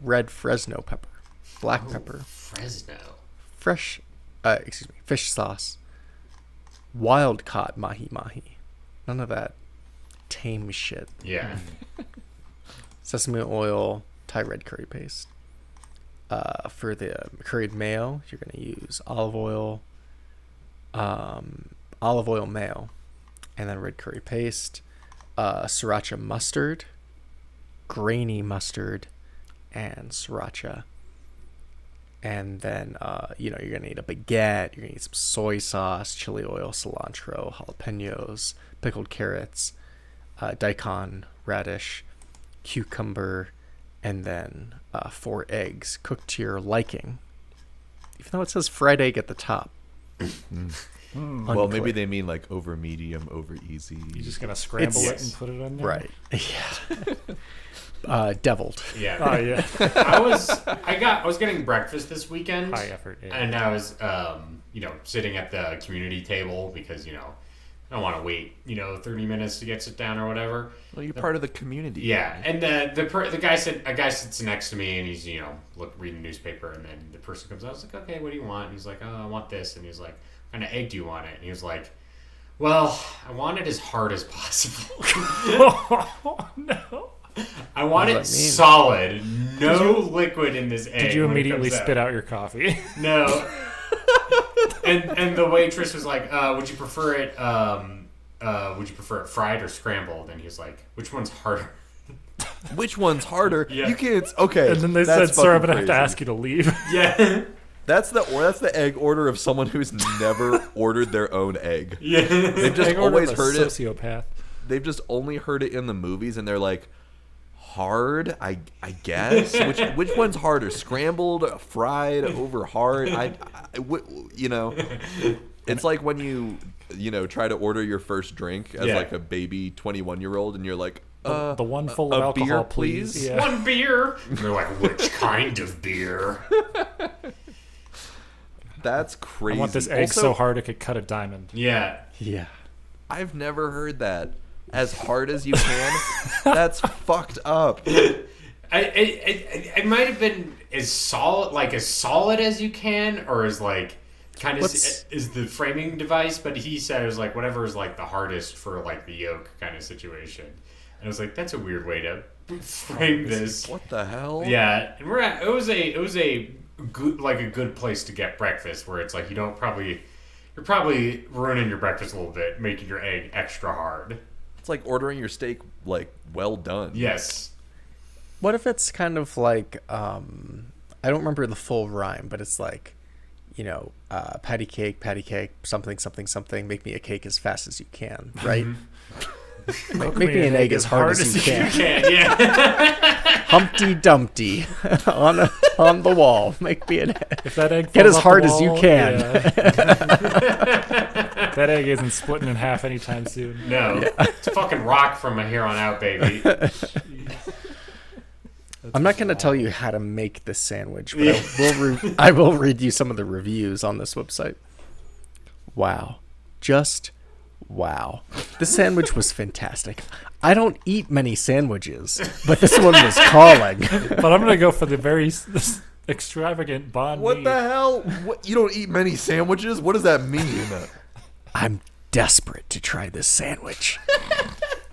Red Fresno pepper, black pepper, Fresno. fish sauce, wild caught mahi mahi. None of that tame shit. Yeah. Sesame oil, Thai red curry paste. For the curried mayo, you're going to use olive oil mayo, and then red curry paste, sriracha mustard, grainy mustard, and sriracha. And then, you're going to need a baguette, you're going to need some soy sauce, chili oil, cilantro, jalapenos, pickled carrots, daikon, radish, cucumber, and then 4 eggs cooked to your liking. Even though it says fried egg at the top. Well, maybe they mean like over medium, over easy. You're just going to scramble It's- it and put it on there? Right. Yeah. Deviled. Yeah. Oh, yeah. I was getting breakfast this weekend. High effort. Yeah. And I was, sitting at the community table because, I don't want to wait, 30 minutes to sit down or whatever. Well, you're part of the community. Yeah. And the guy a guy sits next to me and he's, reading the newspaper, and then the person comes out. I was like, okay, what do you want? And he's like, oh, I want this. And he's like, what kind of egg do you want it? And he was like, well, I want it as hard as possible. Oh, no. I want What it does that mean? solid. No liquid in this egg. Did you when it immediately comes spit out your coffee? No. and the waitress was like, would you prefer it fried or scrambled? And he was like, which one's harder? Which one's harder? Yeah. You can't. Okay. And then they that's said, sir, I'm fucking going to have to crazy. ask you to leave. Yeah. That's the egg order of someone who's never ordered their own egg. Yeah. They've just I ordered always a heard it. sociopath. They've just only heard it in the movies, and they're like, hard. I guess. Which one's harder? Scrambled, fried, over hard. It's like when you try to order your first drink as like a baby 21-year-old, and you're like, The one full of a alcohol, beer, please. please? Yeah. One beer. And they're like, which kind of beer? that's crazy. I want this egg Also, so hard it could cut a diamond. Yeah. Yeah. I've never heard that. As hard as you can. That's fucked up. It might have been as solid as you can, or as like kind of is the framing device. But he said it was like whatever is like the hardest for like the yolk kind of situation. And I was like, that's a weird way to frame this. What the hell? Yeah, and it was a good place to get breakfast, where it's like you're probably ruining your breakfast a little bit, making your egg extra hard. It's like ordering your steak like well done. Yes. What if it's kind of like, I don't remember the full rhyme, but it's like, patty cake, something, something, something, make me a cake as fast as you can, right? Make me an egg as hard as you can. Yeah. Humpty Dumpty on the wall. Make me an egg. If that egg Get falls as off hard the as you wall, can. yeah. That egg isn't splitting in half anytime soon. No. It's fucking rock from here on out, baby. I'm not going to tell you how to make this sandwich, but I will read you some of the reviews on this website. Wow. Just wow. This sandwich was fantastic. I don't eat many sandwiches, but this one was calling. But I'm going to go for the very extravagant banh mi. What the hell? What, you don't eat many sandwiches? What does that mean? I'm desperate to try this sandwich.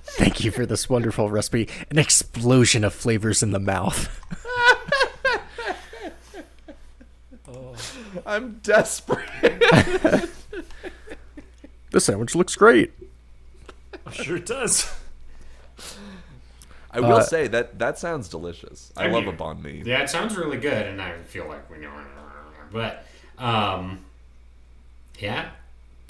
Thank you for this wonderful recipe. An explosion of flavors in the mouth. I'm desperate. The sandwich looks great. Sure does. I will say that sounds delicious. I love a banh mi. Yeah, it sounds really good, and I feel like we know. But, yeah.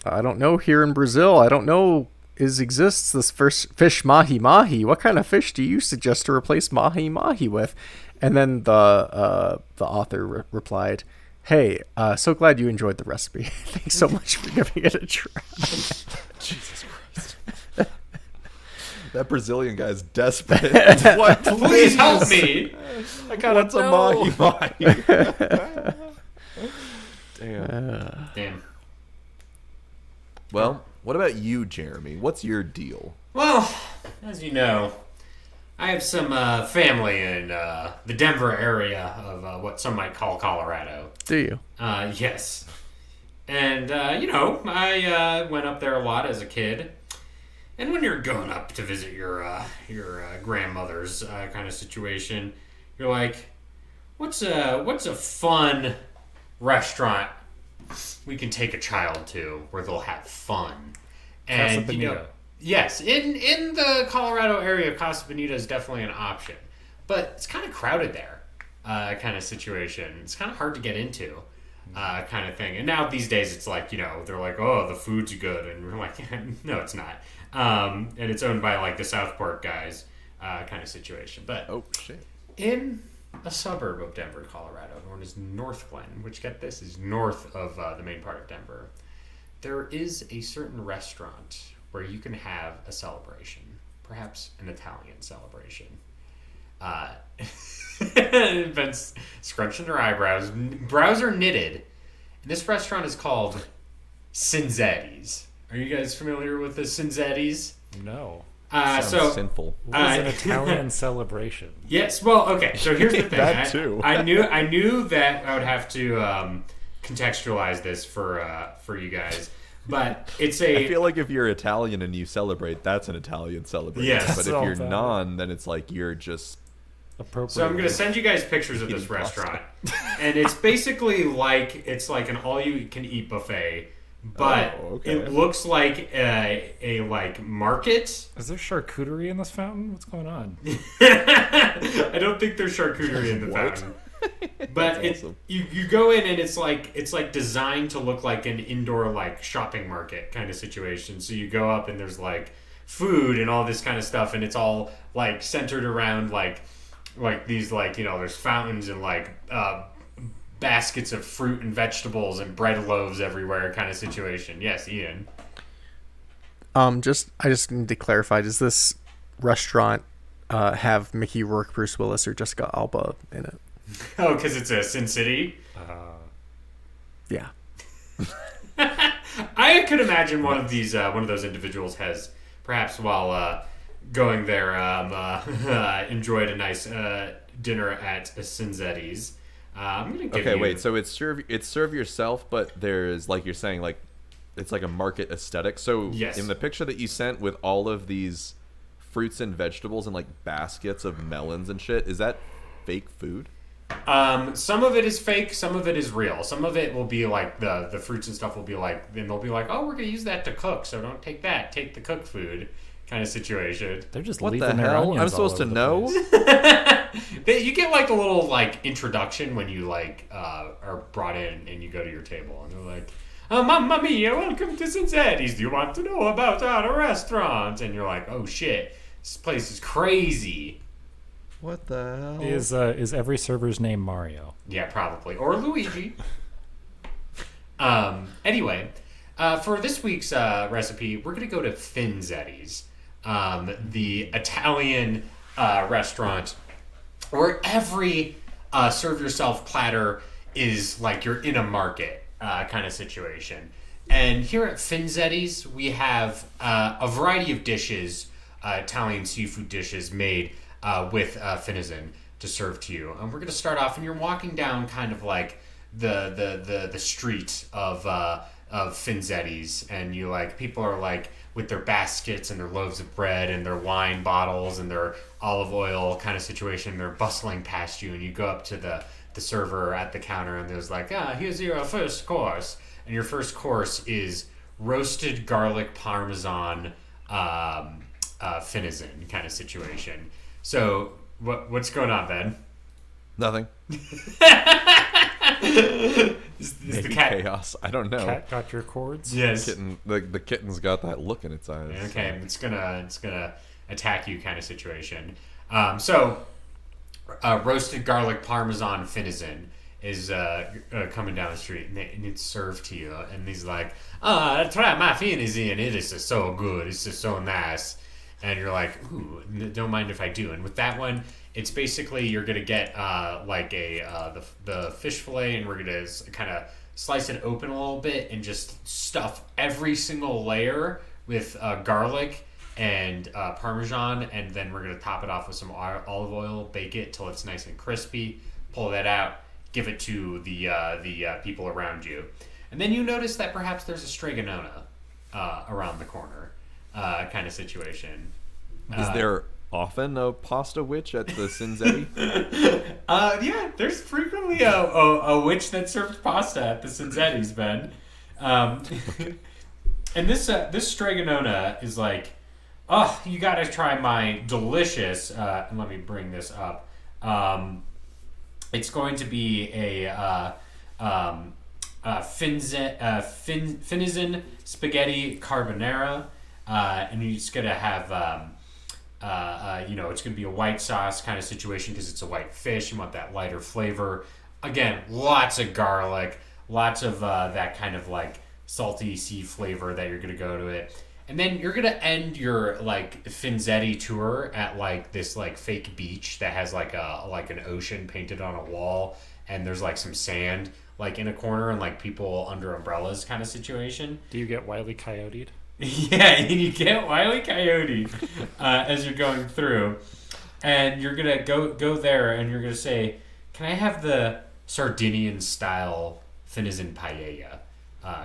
I don't know here in Brazil. I don't know exists this first fish mahi mahi. What kind of fish do you suggest to replace mahi mahi with? And then the author replied, "Hey, so glad you enjoyed the recipe. Thanks so much for giving it a try." Jesus Christ. That Brazilian guy's desperate. What? Please help me. I gotta What's a know. mahi mahi? Damn. Well, what about you, Jeremy? What's your deal? Well, as you know, I have some family in the Denver area of what some might call Colorado. Do you? Yes. And, I went up there a lot as a kid. And when you're going up to visit your grandmother's kind of situation, you're like, what's a fun restaurant we can take a child to where they'll have fun? And Casa Bonita. Yes, in the Colorado area, Casa Bonita is definitely an option, but it's kind of crowded there, kind of situation. It's kind of hard to get into, kind of thing. And now these days, it's like, they're like, oh, the food's good, and we're like, no, it's not. And it's owned by like the Southport guys, kind of situation. But Oh, shit. in a suburb of Denver, Colorado, known as North Glen, which, get this, is north of the main part of Denver, there is a certain restaurant where you can have a celebration, perhaps an Italian celebration. Ben's scrunching their eyebrows. Brows are knitted. And this restaurant is called Cinzetti's. Are you guys familiar with the Cinzetti's? No. Sounds sinful. What is an Italian celebration? Yes. Well, okay. So here's the thing. That too. I knew that I would have to contextualize this for you guys, but it's a. I feel like if you're Italian and you celebrate, that's an Italian celebration. Yes. But if All you're valid. non, then it's like you're just Appropriate. So I'm gonna send you guys pictures of this Eating pasta. restaurant, and it's basically like an all-you-can-eat buffet, but Oh, okay. it looks like a like market. Is there charcuterie in this fountain? What's going on? I don't think there's charcuterie in the What? fountain. But That's awesome. you go in and it's like designed to look like an indoor like shopping market kind of situation. So you go up and there's like food and all this kind of stuff, and it's all like centered around like these like there's fountains and like baskets of fruit and vegetables and bread loaves everywhere kind of situation. Yes, Ian. I just need to clarify. Does this restaurant have Mickey Rourke, Bruce Willis, or Jessica Alba in it? Oh, because it's a Sin City. Yeah. I could imagine one of those individuals has perhaps while going there enjoyed a nice dinner at Cinzetti's. I'm gonna give okay. you... Wait, so it's serve yourself, but there's like you're saying like it's like a market aesthetic. So Yes. in the picture that you sent with all of these fruits and vegetables and like baskets of melons and shit, is that fake food? Some of it is fake, some of it is real. Some of it will be like the fruits and stuff will be like, then they'll be like, oh, we're gonna use that to cook, so don't take that, take the cooked food kind of situation. They're just What leaving the their hell? onions I'm all supposed to over the know? place. You get like a little like introduction when you like are brought in and you go to your table and they're like, oh, Mamma Mia, welcome to Cinzetti's. Do you want to know about our restaurant? And you're like, oh shit, this place is crazy. What the hell? Is every server's name Mario? Yeah, probably. Or Luigi. Anyway, for this week's recipe, we're going to go to Finizen's, the Italian restaurant where every serve yourself platter is like you're in a market kind of situation. And here at Finzetti's, we have a variety of dishes, Italian seafood dishes made with Finizen to serve to you. And we're going to start off, and you're walking down kind of like the street of Finzetti's, and you like people are like with their baskets and their loaves of bread and their wine bottles and their olive oil kind of situation. They're bustling past you, and you go up to the server at the counter, and there's like, here's your first course. And your first course is roasted garlic parmesan Finizen kind of situation. So what's going on, Ben? Nothing. Is the cat Chaos. I don't know. Cat got your cords? Yes. The kitten's got that look in its eyes. Okay, it's gonna attack you kind of situation. So roasted garlic parmesan Finizen is coming down the street, and it's served to you, and he's like, try my Finizen, it is just so good, it's just so nice. And you're like, ooh, don't mind if I do. And with that one, it's basically you're gonna get like the fish fillet, and we're gonna kind of slice it open a little bit and just stuff every single layer with garlic and Parmesan, and then we're gonna top it off with some olive oil, bake it till it's nice and crispy, pull that out, give it to the people around you. And then you notice that perhaps there's a stregonona around the corner kind of situation. Is there often a pasta witch at the Cinzetti? Yeah, there's frequently a witch that serves pasta at the Cinzetti's, Ben. And this stregonona is like, oh, you gotta try my delicious, let me bring this up. It's going to be a Finizen spaghetti carbonara, and you're just gonna have, it's gonna be a white sauce kind of situation because it's a white fish. You want that lighter flavor. Again, lots of garlic, lots of that kind of like salty sea flavor that you're gonna go to it. And then you're gonna end your like Finzetti tour at like this like fake beach that has like an ocean painted on a wall, and there's like some sand like in a corner and like people under umbrellas kind of situation. Do you get Wile E. Coyote'd? Yeah, you get Wile E. Coyote as you're going through, and you're gonna go there, and you're gonna say, "Can I have the Sardinian style Finizen paella?"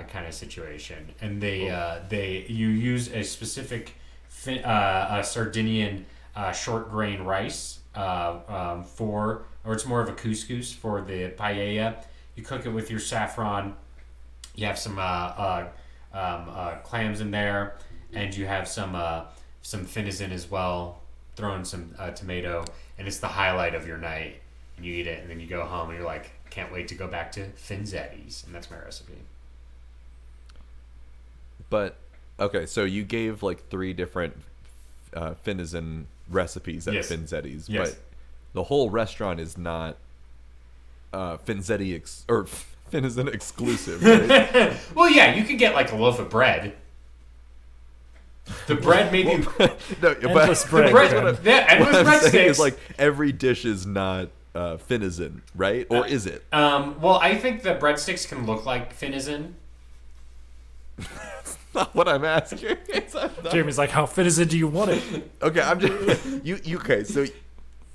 Kind of situation, and you use a specific Sardinian short grain rice or it's more of a couscous for the paella. You cook it with your saffron. You have some clams in there, and you have some Finizen as well. Throw in some tomato, and it's the highlight of your night. And you eat it, and then you go home, and you're like, can't wait to go back to Finzetti's, and that's my recipe. But okay, so you gave like 3 different Finizen recipes at Finzetti's, yes. But the whole restaurant is not Finzetti or Finizen exclusive, right? Well, yeah, you could get like a loaf of bread. The bread maybe No, Endless but bread. endless what I'm saying breadsticks. is like every dish is not Finizen, right? Or is it? Well, I think the breadsticks can look like Finizen. Not what I'm asking. Jeremy's like, how Finizen do you want it? Okay, I'm just you. Okay, so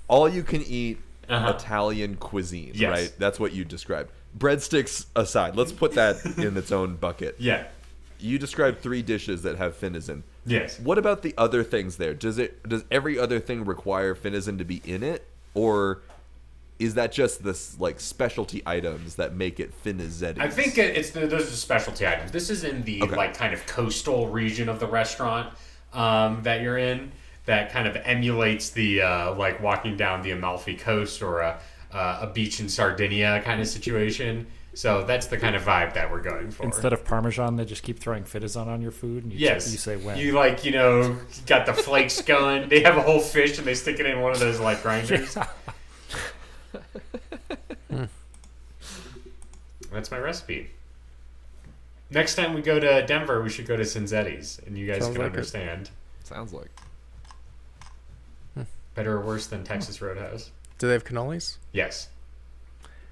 all you can eat Italian cuisine, Yes. right? That's what you described. Breadsticks aside, let's put that in its own bucket. Yeah. You described 3 dishes that have Finizen. Yes. What about the other things there? Does every other thing require Finizen to be in it, or is that just this like specialty items that make it Finizetti? I think those are specialty items. This is in the like kind of coastal region of the restaurant that you're in, that kind of emulates the like walking down the Amalfi Coast or a beach in Sardinia kind of situation. So that's the kind of vibe that we're going for. Instead of Parmesan, they just keep throwing Finizen on your food, and you say when. You like, got the flakes going. They have a whole fish and they stick it in one of those like grinders. That's my recipe. Next time we go to Denver, we should go to Cinzetti's, and you guys Sounds can like it. understand. Sounds like. Better or worse than Texas Roadhouse? Do they have cannolis? Yes.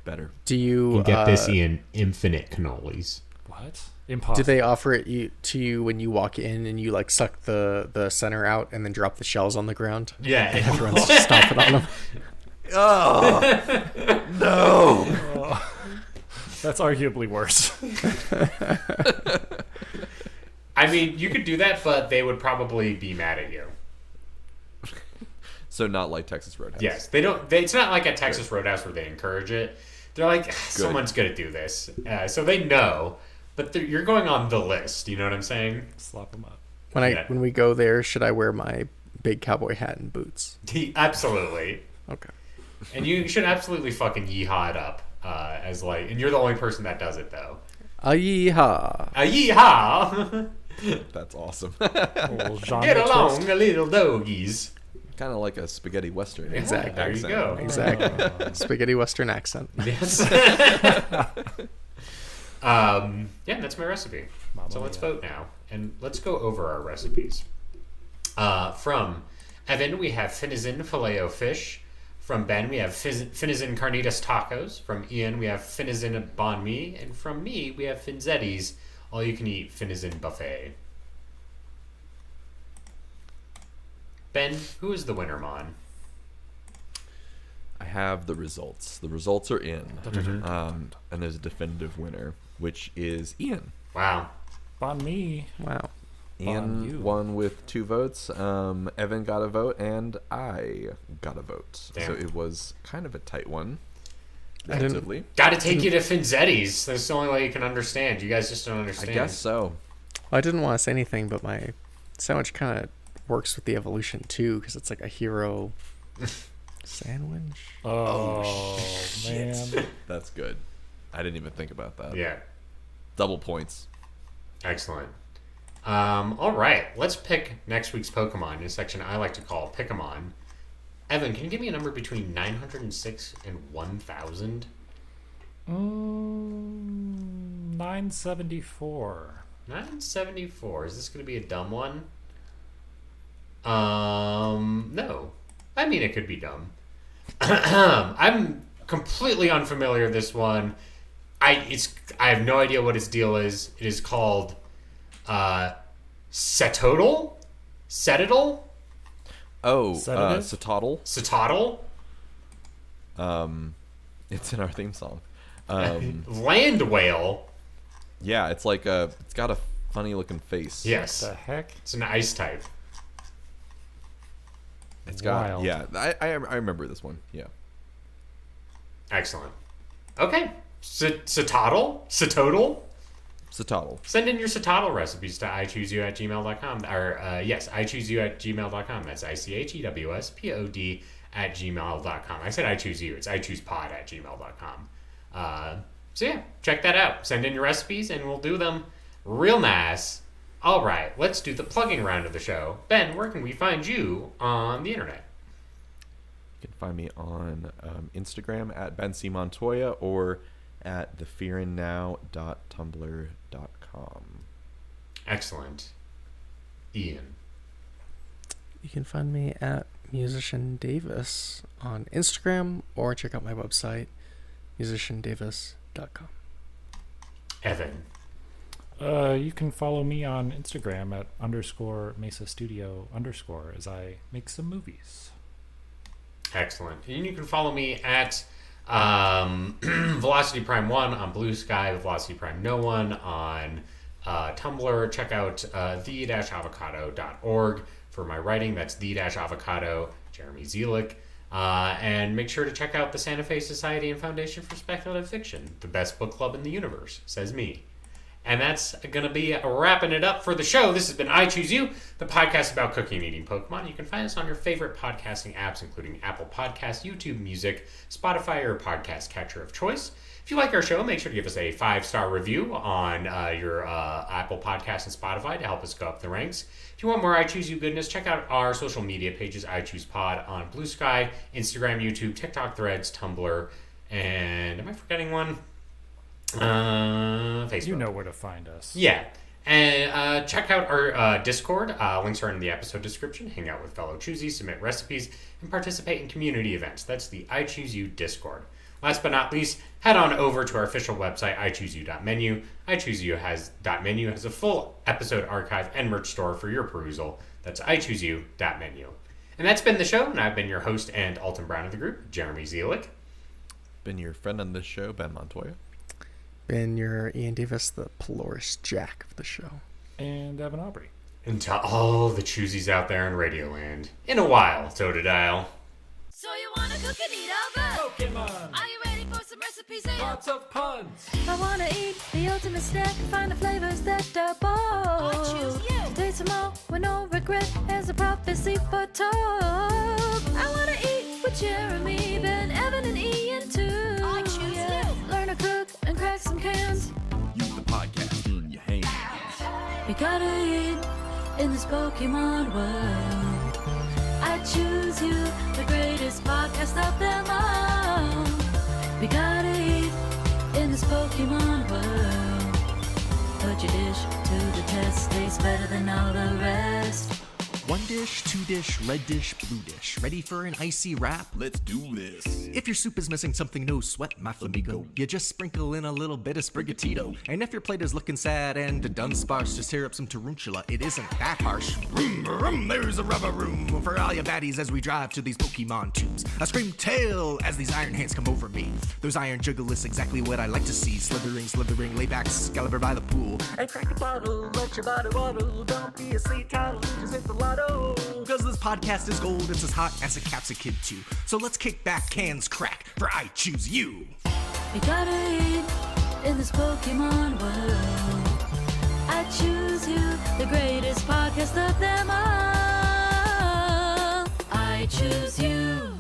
Better. Do you get this in infinite cannolis. What? Impossible. do they offer it to you when you walk in and you like suck the center out and then drop the shells on the ground? Yeah. Everyone's just stomping on them. Oh no! That's arguably worse. I mean, you could do that, but they would probably be mad at you. So not like Texas Roadhouse. Yes, they don't. It's not like at Texas Roadhouse where they encourage it. They're like, someone's gonna do this, so they know. But you're going on the list. You know what I'm saying? Slap them up. When we go there, should I wear my big cowboy hat and boots? Absolutely. Okay. And you should absolutely fucking yeehaw it up as like, and you're the only person that does it though. Yeehaw. A yeehaw! That's awesome. Little genre Get along, twist. little doggies. Kind of like a spaghetti western. Exactly. There you accent. go. Exactly. Spaghetti Western accent. Yes. Yeah, that's my recipe. So let's vote now, and let's go over our recipes. From Evan, we have Finizen filet fish. From Ben, we have Finizen carnitas tacos. From Ian, we have Finizen banh mi, and from me, we have Finzetti's all-you-can-eat Finizen buffet. Ben, who is the winner, Mon? I have the results. The results are in, and there's a definitive winner, which is Ian. Wow. On me. Wow. Ian you. won with 2 votes. Evan got a vote, and I got a vote. Damn. So it was kind of a tight one. I didn't- Relatively. Got to take you to Finzetti's. That's the only way you can understand. You guys just don't I understand. guess so. I didn't want to say anything, but my sandwich kind of works with the evolution too, because it's like a hero sandwich. Oh, man. That's good. I didn't even think about that. Yeah. Double points. Excellent. All right. Let's pick next week's Pokemon in a section I like to call Pick-a-mon. Evan, can you give me a number between 906 and 1000? 974. 974. Is this going to be a dumb one? No. I mean, it could be dumb. I'm completely unfamiliar with this one. I have no idea what its deal is. It is called Setodal? Setodal? Oh, Sedative? Satotl. Setodal? It's in our theme song. Land whale? Yeah, it's like it's got a funny looking face. Yes. The heck? It's an ice type. It's got Wild. yeah. I remember this one. Yeah. Excellent. Okay. Setodal? Setodal? Satotl. Send in your Setodal recipes to ichooseyou@gmail.com. Or, yes, ichooseyou@gmail.com. That's ICHEWSPOD@gmail.com. I said I choose you. It's ichoosepod@gmail.com. So, yeah, check that out. Send in your recipes, and we'll do them real nice. All right, let's do the plugging round of the show. Ben, where can we find you on the internet? You can find me on Instagram at Ben C. Montoya or at thefearingnow.tumblr.com. Excellent. Ian. You can find me at Musician Davis on Instagram or check out my website, musiciandavis.com. Evan. You can follow me on Instagram at _Mesa Studio_ as I make some movies. Excellent. And you can follow me at Velocity Prime 1 on Blue Sky, Velocity Prime No 1 on Tumblr. Check out the-avocado.org for my writing. That's the-avocado, Jeremy Zielik. And make sure to check out the Santa Fe Society and Foundation for Speculative Fiction, the best book club in the universe, says me. And that's going to be wrapping it up for the show. This has been I Choose You, the podcast about cooking and eating Pokemon. You can find us on your favorite podcasting apps, including Apple Podcasts, YouTube Music, Spotify, or podcast catcher of choice. If you like our show, make sure to give us a 5-star review on your Apple Podcasts and Spotify to help us go up the ranks. If you want more I Choose You goodness, check out our social media pages, I Choose Pod on Blue Sky, Instagram, YouTube, TikTok, Threads, Tumblr, and am I forgetting one? Facebook. You know where to find us. Yeah. And check out our Discord. Links are in the episode description. Hang out with fellow Choosies, submit recipes, and participate in community events. That's the I Choose You Discord. Last but not least, head on over to our official website, ichooseyou.menu. ichooseyou.menu has a full episode archive and merch store for your perusal. That's ichooseyou.menu. And that's been the show, and I've been your host and Alton Brown of the group, Jeremy Zielik. Been your friend on this show, Ben Montoya. Been your Ian Davis, the Polaris Jack of the show. And Evan Aubrey. And to all the Choosies out there in Radioland, in a while, Totodile. So you wanna cook and eat over? Pokemon! Are you ready for some recipes and Lots of puns! I wanna eat the ultimate snack and find the flavors that are bold. I choose you. Taste them all with no regret as a prophecy foretold. I wanna eat with Jeremy, Ben, Evan, and Ian too. I choose you. Learn to cook and crack some cans. Use the podcast in your hands. We gotta eat in this Pokemon world. I choose you, the greatest podcast of them all. We gotta eat in this Pokemon world. Put your dish to the test, tastes better than all the rest. One dish, two dish, red dish, blue dish. Ready for an icy wrap? Let's do this. If your soup is missing something, no sweat, my flamingo. You just sprinkle in a little bit of Sprigatito. And if your plate is looking sad and done sparse, just tear up some tarantula. It isn't that harsh. Vroom, vroom, there's a rubber room for all your baddies as we drive to these Pokemon tubes. I scream tail as these iron hands come over me. Those iron juggalists, exactly what I like to see. Slithering, lay back, Excalibur by the pool. And crack a bottle, let your body waddle. Don't be a sleep title, just hit the lotto. Cause this podcast is gold, it's as hot as a Capsicum too. So let's kick back, cans crack, for I choose you. We gotta eat in this Pokemon world. I choose you, the greatest podcast of them all. I choose you.